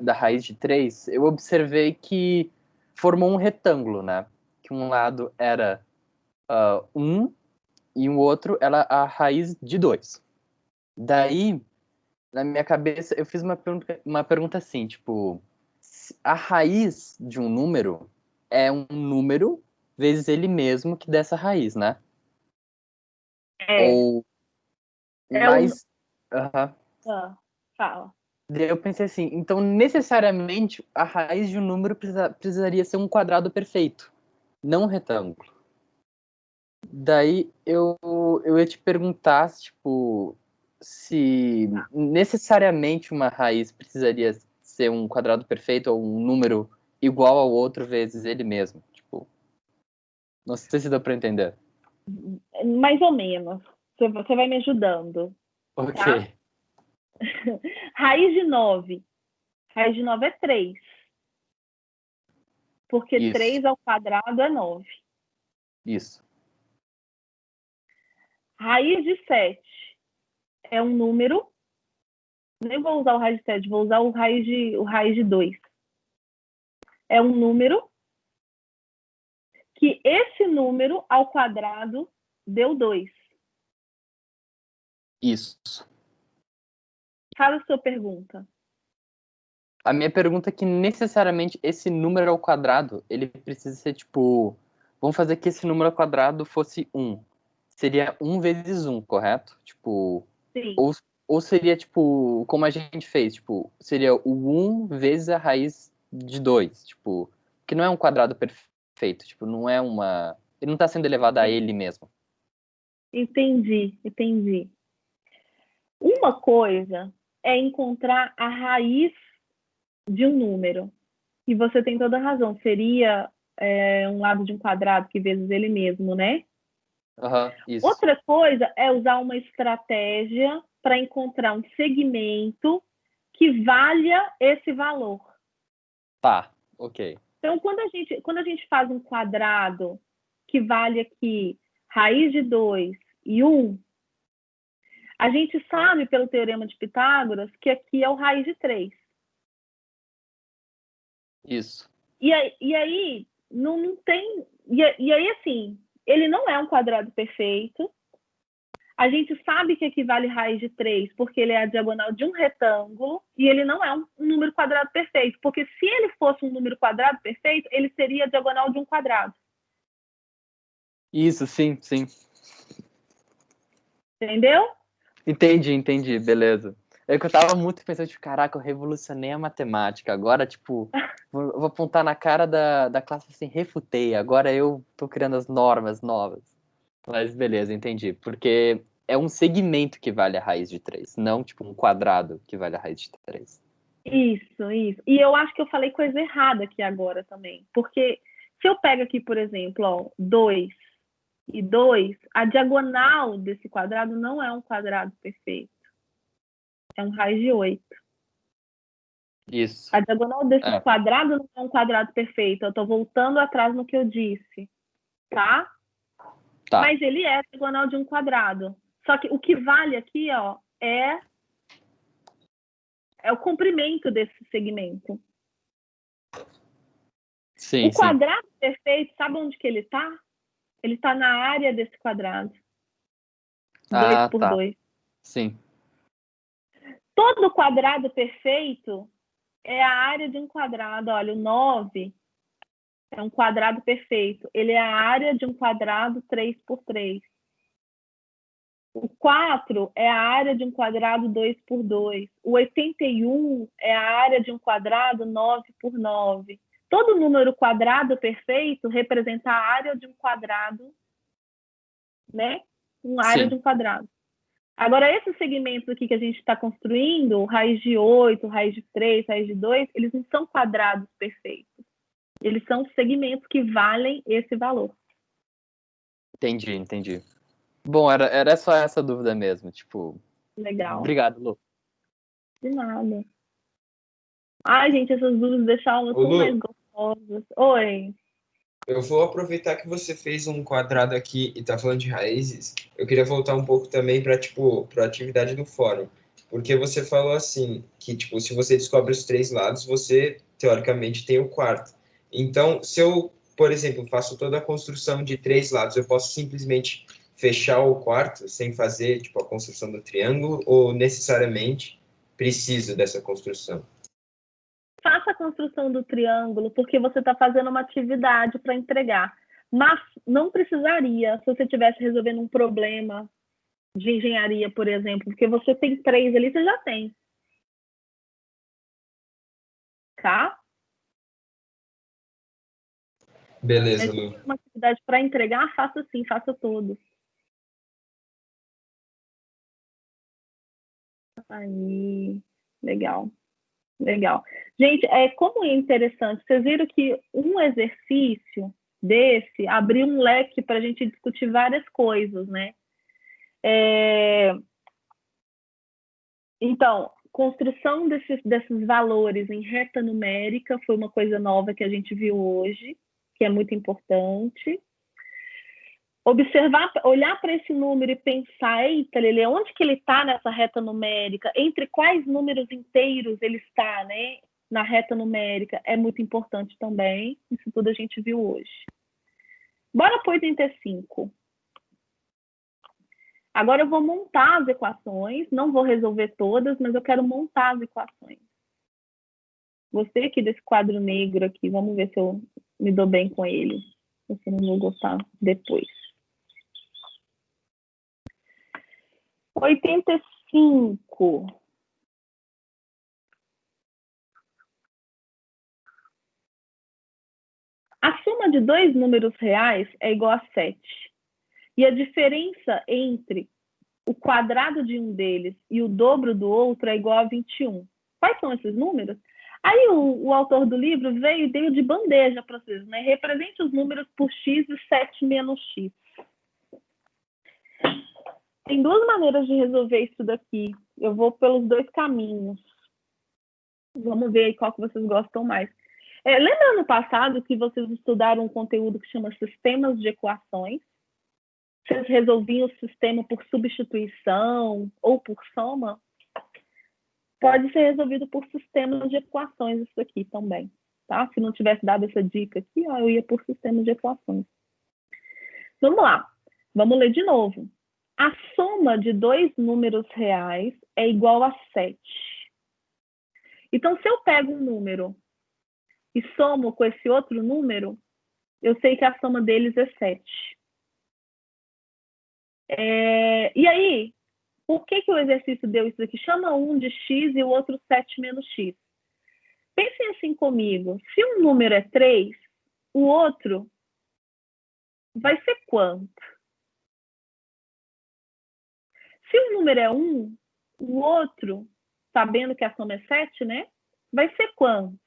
da raiz de 3, eu observei que formou um retângulo, né? Que um lado era 1 e o outro era a raiz de 2. Daí, na minha cabeça, eu fiz uma pergunta assim, tipo, a raiz de um número é um número vezes ele mesmo que dessa raiz, né? Ou mais... Fala. Daí eu pensei assim, então necessariamente a raiz de um número precisaria ser um quadrado perfeito, não um retângulo. Daí eu ia te perguntar, tipo, se necessariamente uma raiz precisaria ser um quadrado perfeito ou um número igual ao outro vezes ele mesmo. Tipo, não sei se dá para entender. Mais ou menos. Você vai me ajudando. Ok. Tá? Raiz de 9. Raiz de 9 é 3. Porque Isso. 3 ao quadrado é 9. Isso. Raiz de 7 é um número. Nem vou usar o raiz de 7, vou usar o raiz de 2. É um número que esse número ao quadrado deu 2. Isso. Fala a sua pergunta. A minha pergunta é que necessariamente esse número ao quadrado, ele precisa ser tipo... Vamos fazer que esse número ao quadrado fosse 1. Seria 1 vezes 1, correto? Tipo... Sim. Ou seria, tipo, como a gente fez, tipo, seria o 1 vezes a raiz de 2, tipo, que não é um quadrado perfeito, perfeito. Tipo, não é uma... Ele não está sendo elevado a ele mesmo. Entendi. Uma coisa é encontrar a raiz de um número. E você tem toda a razão. Seria um lado de um quadrado que vezes ele mesmo, né? Isso. Outra coisa é usar uma estratégia para encontrar um segmento que valha esse valor. Tá, ok. Então, quando a gente faz um quadrado que vale aqui raiz de 2 e 1, a gente sabe pelo teorema de Pitágoras que aqui é o raiz de 3. Isso. E aí não tem... E aí, assim, ele não é um quadrado perfeito. A gente sabe que equivale raiz de 3 porque ele é a diagonal de um retângulo e ele não é um número quadrado perfeito, porque se ele fosse um número quadrado perfeito, ele seria a diagonal de um quadrado. Isso, sim. Entendeu? Entendi, beleza. É que eu tava muito pensando, tipo, caraca, eu revolucionei a matemática. Agora, tipo, vou apontar na cara da classe assim, refutei. Agora eu tô criando as normas novas. Mas beleza, entendi. Porque é um segmento que vale a raiz de 3, não tipo um quadrado que vale a raiz de 3. Isso. E eu acho que eu falei coisa errada aqui agora também. Porque se eu pego aqui, por exemplo, ó, 2 e 2, a diagonal desse quadrado não é um quadrado perfeito. É um raiz de 8. Isso. A diagonal desse quadrado não é um quadrado perfeito. Eu estou voltando atrás no que eu disse. Tá? Mas ele é a diagonal de um quadrado. Só que o que vale aqui, ó, é o comprimento desse segmento. Sim, o quadrado perfeito, sabe onde que ele está? Ele está na área desse quadrado. 2 por 2. Sim. Todo quadrado perfeito é a área de um quadrado. Olha, o 9 é um quadrado perfeito. Ele é a área de um quadrado 3 por 3. O 4 é a área de um quadrado 2 por 2. O 81 é a área de um quadrado 9 por 9. Todo número quadrado perfeito representa a área de um quadrado, né? Uma área de um quadrado. Agora, esses segmentos aqui que a gente está construindo, raiz de 8, raiz de 3, raiz de 2, eles não são quadrados perfeitos. Eles são segmentos que valem esse valor. Entendi. Bom, era só essa dúvida mesmo, tipo... Legal. Obrigado, Lu. De nada. Ai, gente, essas dúvidas deixaram elas tão mais gostosas. Oi. Eu vou aproveitar que você fez um quadrado aqui e tá falando de raízes. Eu queria voltar um pouco também para a atividade do fórum. Porque você falou assim, que tipo, se você descobre os 3 lados, você teoricamente tem o quarto. Então, se eu, por exemplo, faço toda a construção de 3 lados, eu posso simplesmente fechar o quarto sem fazer tipo a construção do triângulo ou necessariamente preciso dessa construção? Faça a construção do triângulo, porque você está fazendo uma atividade para entregar. Mas não precisaria, se você estivesse resolvendo um problema de engenharia, por exemplo, porque você tem 3 ali, você já tem. Tá? Beleza, Lu. Uma atividade para entregar, faça sim, faça todo. Aí, legal. Gente, como é interessante, vocês viram que um exercício desse abriu um leque para a gente discutir várias coisas, né? Então, construção desses valores em reta numérica foi uma coisa nova que a gente viu hoje, que é muito importante. Observar, olhar para esse número e pensar, eita, Lelê, onde que ele está nessa reta numérica? Entre quais números inteiros ele está, né? Na reta numérica é muito importante também. Isso tudo a gente viu hoje. Bora para 85. Agora eu vou montar as equações. Não vou resolver todas, mas eu quero montar as equações. Gostei aqui desse quadro negro aqui. Vamos ver se eu me dou bem com ele. Ou se eu não vou gostar depois. 85. A soma de dois números reais é igual a 7. E a diferença entre o quadrado de um deles e o dobro do outro é igual a 21. Quais são esses números? Aí o autor do livro veio e deu de bandeja para vocês, né? Represente os números por x e 7 menos x. Tem duas maneiras de resolver isso daqui. Eu vou pelos dois caminhos. Vamos ver aí qual que vocês gostam mais. Lembra no passado que vocês estudaram um conteúdo que chama sistemas de equações? Vocês resolviam o sistema por substituição ou por soma? Pode ser resolvido por sistemas de equações isso aqui também, tá? Se não tivesse dado essa dica aqui, ó, eu ia por sistemas de equações. Vamos lá. Vamos ler de novo. A soma de dois números reais é igual a 7. Então, se eu pego um número e somo com esse outro número, eu sei que a soma deles é 7. E aí, por que o exercício deu isso aqui? Chama um de x e o outro 7 menos x. Pensem assim comigo. Se um número é 3, o outro vai ser quanto? Se um número é 1, o outro, sabendo que a soma é 7, né? Vai ser quanto?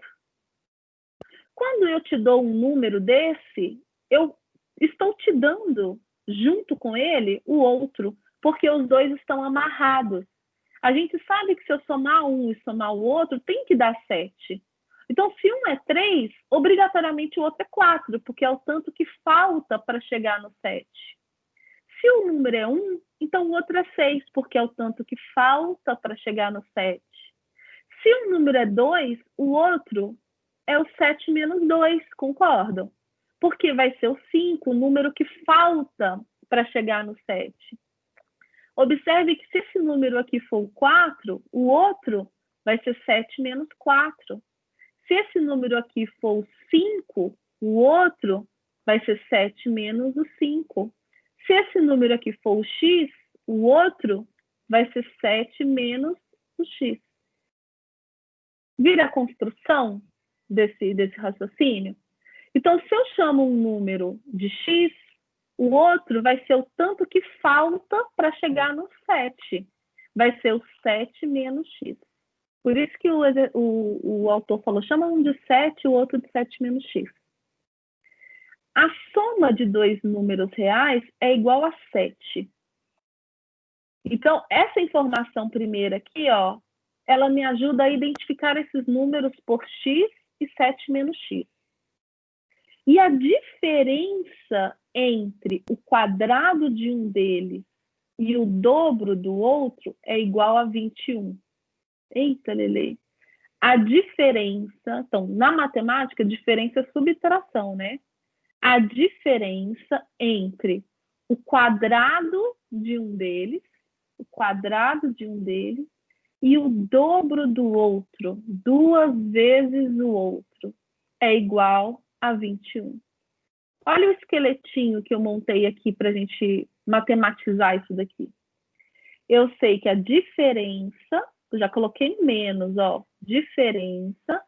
Quando eu te dou um número desse, eu estou te dando, junto com ele, o outro, porque os dois estão amarrados. A gente sabe que se eu somar um e somar o outro, tem que dar 7. Então, se um é 3, obrigatoriamente o outro é 4, porque é o tanto que falta para chegar no 7. Se o número é 1, então o outro é 6, porque é o tanto que falta para chegar no 7. Se o número é 2, o outro é o 7 menos 2, concordam? Porque vai ser o 5, o número que falta para chegar no 7. Observe que se esse número aqui for o 4, o outro vai ser 7 menos 4. Se esse número aqui for o 5, o outro vai ser 7 menos o 5. Se esse número aqui for o x, o outro vai ser 7 menos o x. Vira a construção desse raciocínio? Então, se eu chamo um número de x, o outro vai ser o tanto que falta para chegar no 7. Vai ser o 7 menos x. Por isso que o autor falou, chama um de 7 e o outro de 7 menos x. A soma de dois números reais é igual a 7. Então, essa informação primeira aqui, ó, ela me ajuda a identificar esses números por x e 7 menos x. E a diferença entre o quadrado de um deles e o dobro do outro é igual a 21. Eita, Lele. A diferença, então, na matemática, diferença é subtração, né? A diferença entre o quadrado de um deles, e o dobro do outro, 2 vezes o outro, é igual a 21. Olha o esqueletinho que eu montei aqui para a gente matematizar isso daqui. Eu sei que a diferença, eu já coloquei menos, ó, diferença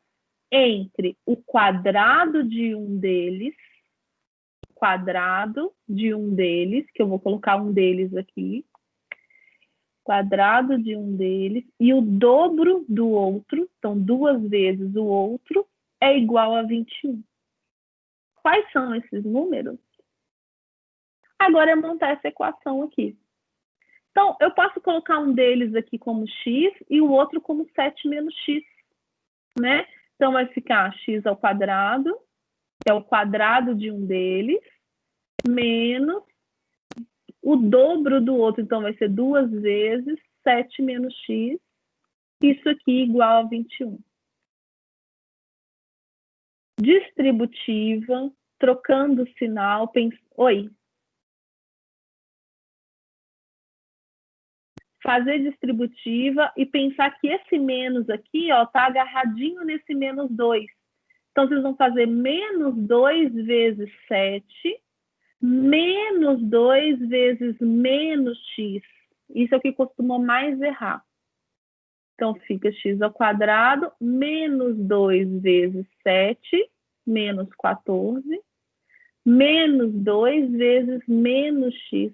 entre o quadrado de um deles, que eu vou colocar um deles aqui, quadrado de um deles, e o dobro do outro, então 2 vezes o outro, é igual a 21. Quais são esses números? Agora é montar essa equação aqui. Então, eu posso colocar um deles aqui como x e o outro como 7 menos x, né? Então, vai ficar x ao quadrado, que é o quadrado de um deles, menos o dobro do outro, então vai ser 2 vezes 7 menos x, isso aqui igual a 21. Distributiva, trocando o sinal, Oi. Fazer distributiva e pensar que esse menos aqui, ó, tá agarradinho nesse menos 2. Então, vocês vão fazer menos 2 vezes 7, menos 2 vezes menos x. Isso é o que costuma mais errar. Então, fica x ao quadrado menos 2 vezes 7 menos 14, menos 2 vezes menos x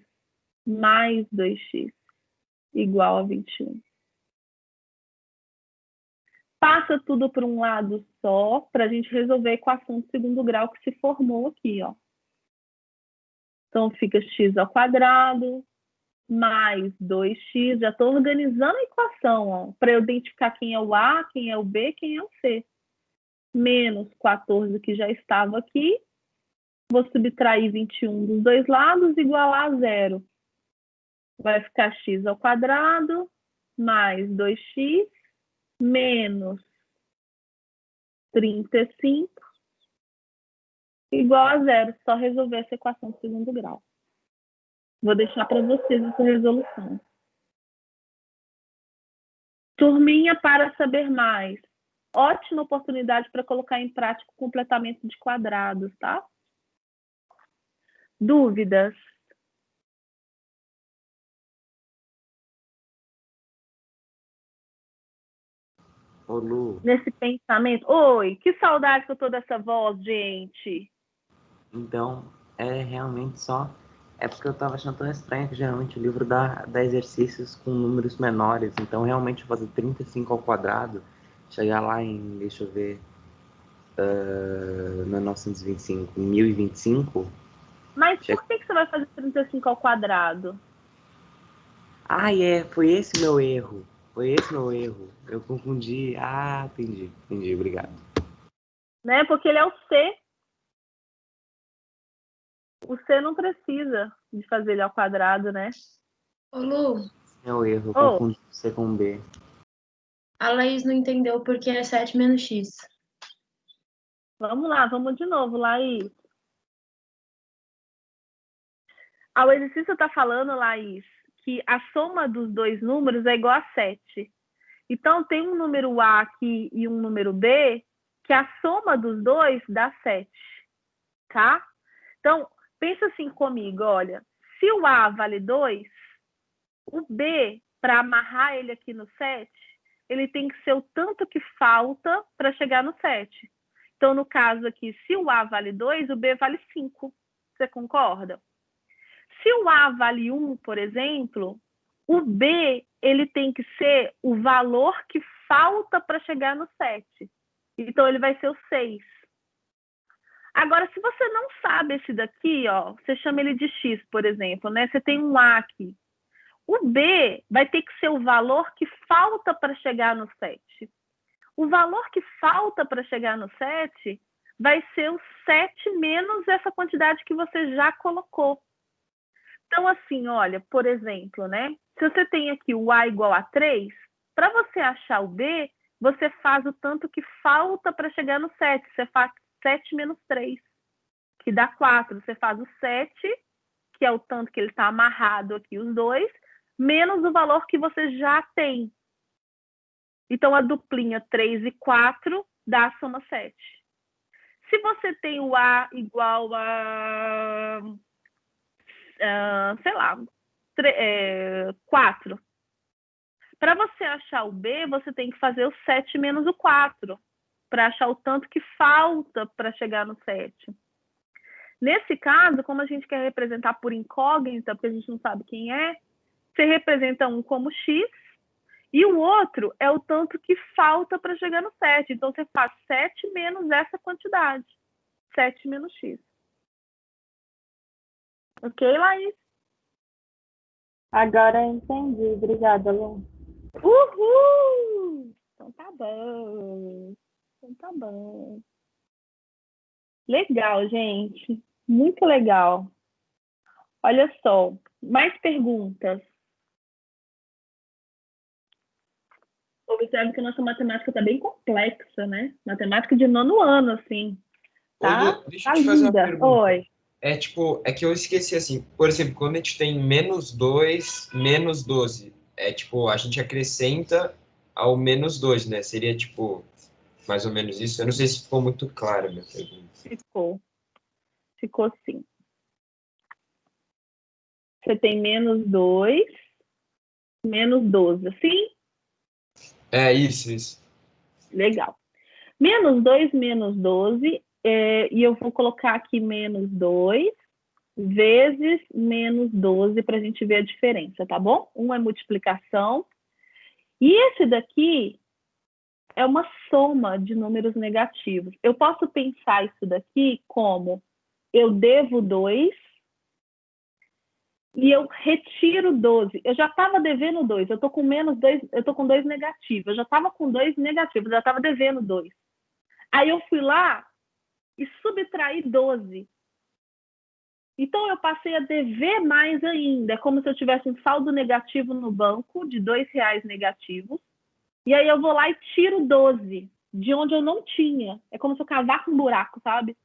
mais 2x, igual a 21. Passa tudo para um lado só, para a gente resolver a equação de segundo grau que se formou aqui, ó. Então, fica x ao quadrado, mais 2x. Já estou organizando a equação, para eu identificar quem é o A, quem é o B, quem é o C. Menos 14, que já estava aqui. Vou subtrair 21 dos dois lados, igual a 0. Vai ficar x ao quadrado, mais 2x, menos 35, igual a 0. Só resolver essa equação de segundo grau. Vou deixar para vocês essa resolução. Turminha, para saber mais. Ótima oportunidade para colocar em prática o completamento de quadrados, tá? Dúvidas? Ô, Lu, Nesse pensamento? Oi, que saudade que eu tô dessa voz, gente. então, realmente só... É porque eu tava achando tão estranho que geralmente o livro dá exercícios com números menores. Então, realmente, fazer 35 ao quadrado, chegar lá em, deixa eu ver, 1925, 1025... Mas por que você vai fazer 35 ao quadrado? Ah, foi esse meu erro. Foi esse meu erro. Eu confundi. Ah, entendi, obrigado. Né? Porque ele é o C. O C não precisa de fazer ele ao quadrado, né? Ô, Lu, Meu erro, eu Ô. confundi C com B. a Laís não entendeu porque é 7 menos x. Vamos lá, vamos de novo, Laís. O exercício está falando, Laís, que a soma dos dois números é igual a 7. Então, tem um número A aqui e um número B, que a soma dos dois dá 7, tá? Então, pensa assim comigo, olha. Se o A vale 2, o B, para amarrar ele aqui no 7, ele tem que ser o tanto que falta para chegar no 7. Então, no caso aqui, se o A vale 2, o B vale 5. Você concorda? Se o A vale 1, por exemplo, o B ele tem que ser o valor que falta para chegar no 7. Então, ele vai ser o 6. Agora, se você não sabe esse daqui, ó, você chama ele de X, por exemplo, né? Você tem um A aqui. O B vai ter que ser o valor que falta para chegar no 7. O valor que falta para chegar no 7 vai ser o 7 menos essa quantidade que você já colocou. Então, assim, olha, por exemplo, né? Se você tem aqui o A igual a 3, para você achar o B, você faz o tanto que falta para chegar no 7. Você faz 7 menos 3, que dá 4. Você faz o 7, que é o tanto que ele está amarrado aqui, os dois, menos o valor que você já tem. Então, a duplinha 3 e 4 dá a soma 7. Se você tem o A igual a, sei lá, 4. Para você achar o B, você tem que fazer o 7 menos o 4, para achar o tanto que falta para chegar no 7. Nesse caso, como a gente quer representar por incógnita, porque a gente não sabe quem é, você representa um como X, e o outro é o tanto que falta para chegar no 7. Então, você faz 7 menos essa quantidade. 7 menos X. Ok, Laís? Agora eu entendi. Obrigada, Lu. Uhul! Então tá bom. Então tá bom. Legal, gente. Muito legal. Olha só. Mais perguntas? Observe que a nossa matemática está bem complexa, né? Matemática de 9º ano, assim. Tá? Ô, Lu, deixa eu Tá te fazer uma linda. pergunta. Oi. É que eu esqueci, assim, por exemplo, quando a gente tem menos 2, menos 12, a gente acrescenta ao menos 2, né? Seria, mais ou menos isso. Eu não sei se ficou muito claro a minha pergunta. Ficou. Ficou sim. Você tem menos 2, menos 12, assim? É, isso. Legal. Menos 2 menos 12 e eu vou colocar aqui menos 2 vezes menos 12 para a gente ver a diferença, tá bom? Um é multiplicação. E esse daqui é uma soma de números negativos. Eu posso pensar isso daqui como eu devo 2 e eu retiro 12. Eu já estava devendo 2, eu estou com menos 2, eu estou com 2 negativo. Eu já estava com 2 negativos, eu já estava devendo 2. Aí eu fui lá e subtraí 12. Então, eu passei a dever mais ainda. É como se eu tivesse um saldo negativo no banco de R$2 negativos. E aí eu vou lá e tiro 12, de onde eu não tinha. É como se eu cavasse um buraco, sabe?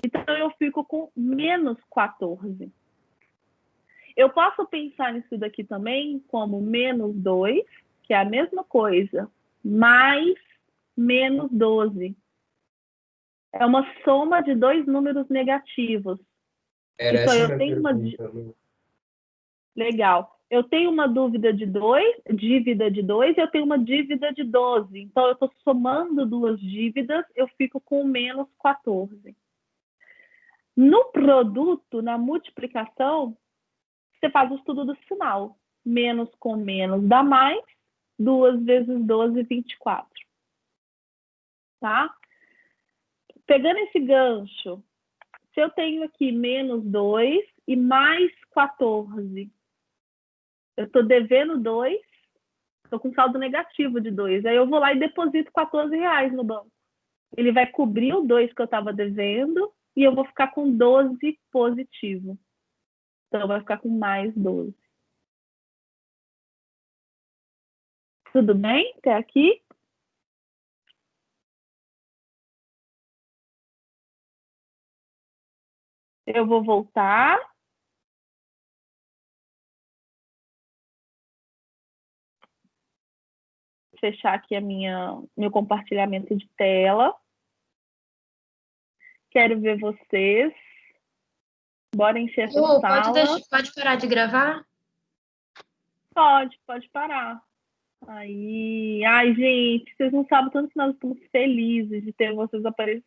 Então, eu fico com menos 14. Eu posso pensar nisso daqui também como menos 2, que é a mesma coisa, mais menos 12. É uma soma de 2 números negativos. Era Então, essa eu a tenho minha uma... pergunta, Lu. Legal. Eu tenho uma dívida de 2, e eu tenho uma dívida de 12. Então, eu estou somando 2 dívidas, eu fico com menos 14. No produto, na multiplicação, você faz o estudo do sinal. Menos com menos dá mais, 2 vezes 12, 24. Tá? Pegando esse gancho, se eu tenho aqui menos 2 e mais 14, eu estou devendo 2, estou com saldo negativo de 2. Aí eu vou lá e deposito R$14 no banco. Ele vai cobrir o 2 que eu estava devendo e eu vou ficar com 12 positivo. Então, vai ficar com mais 12. Tudo bem até aqui? Eu vou voltar. Fechar aqui meu compartilhamento de tela. Quero ver vocês. Bora encher essa Lu, sala. pode parar de gravar? Pode parar. Aí, ai, gente, vocês não sabem tanto que nós estamos felizes de ter vocês aparecendo.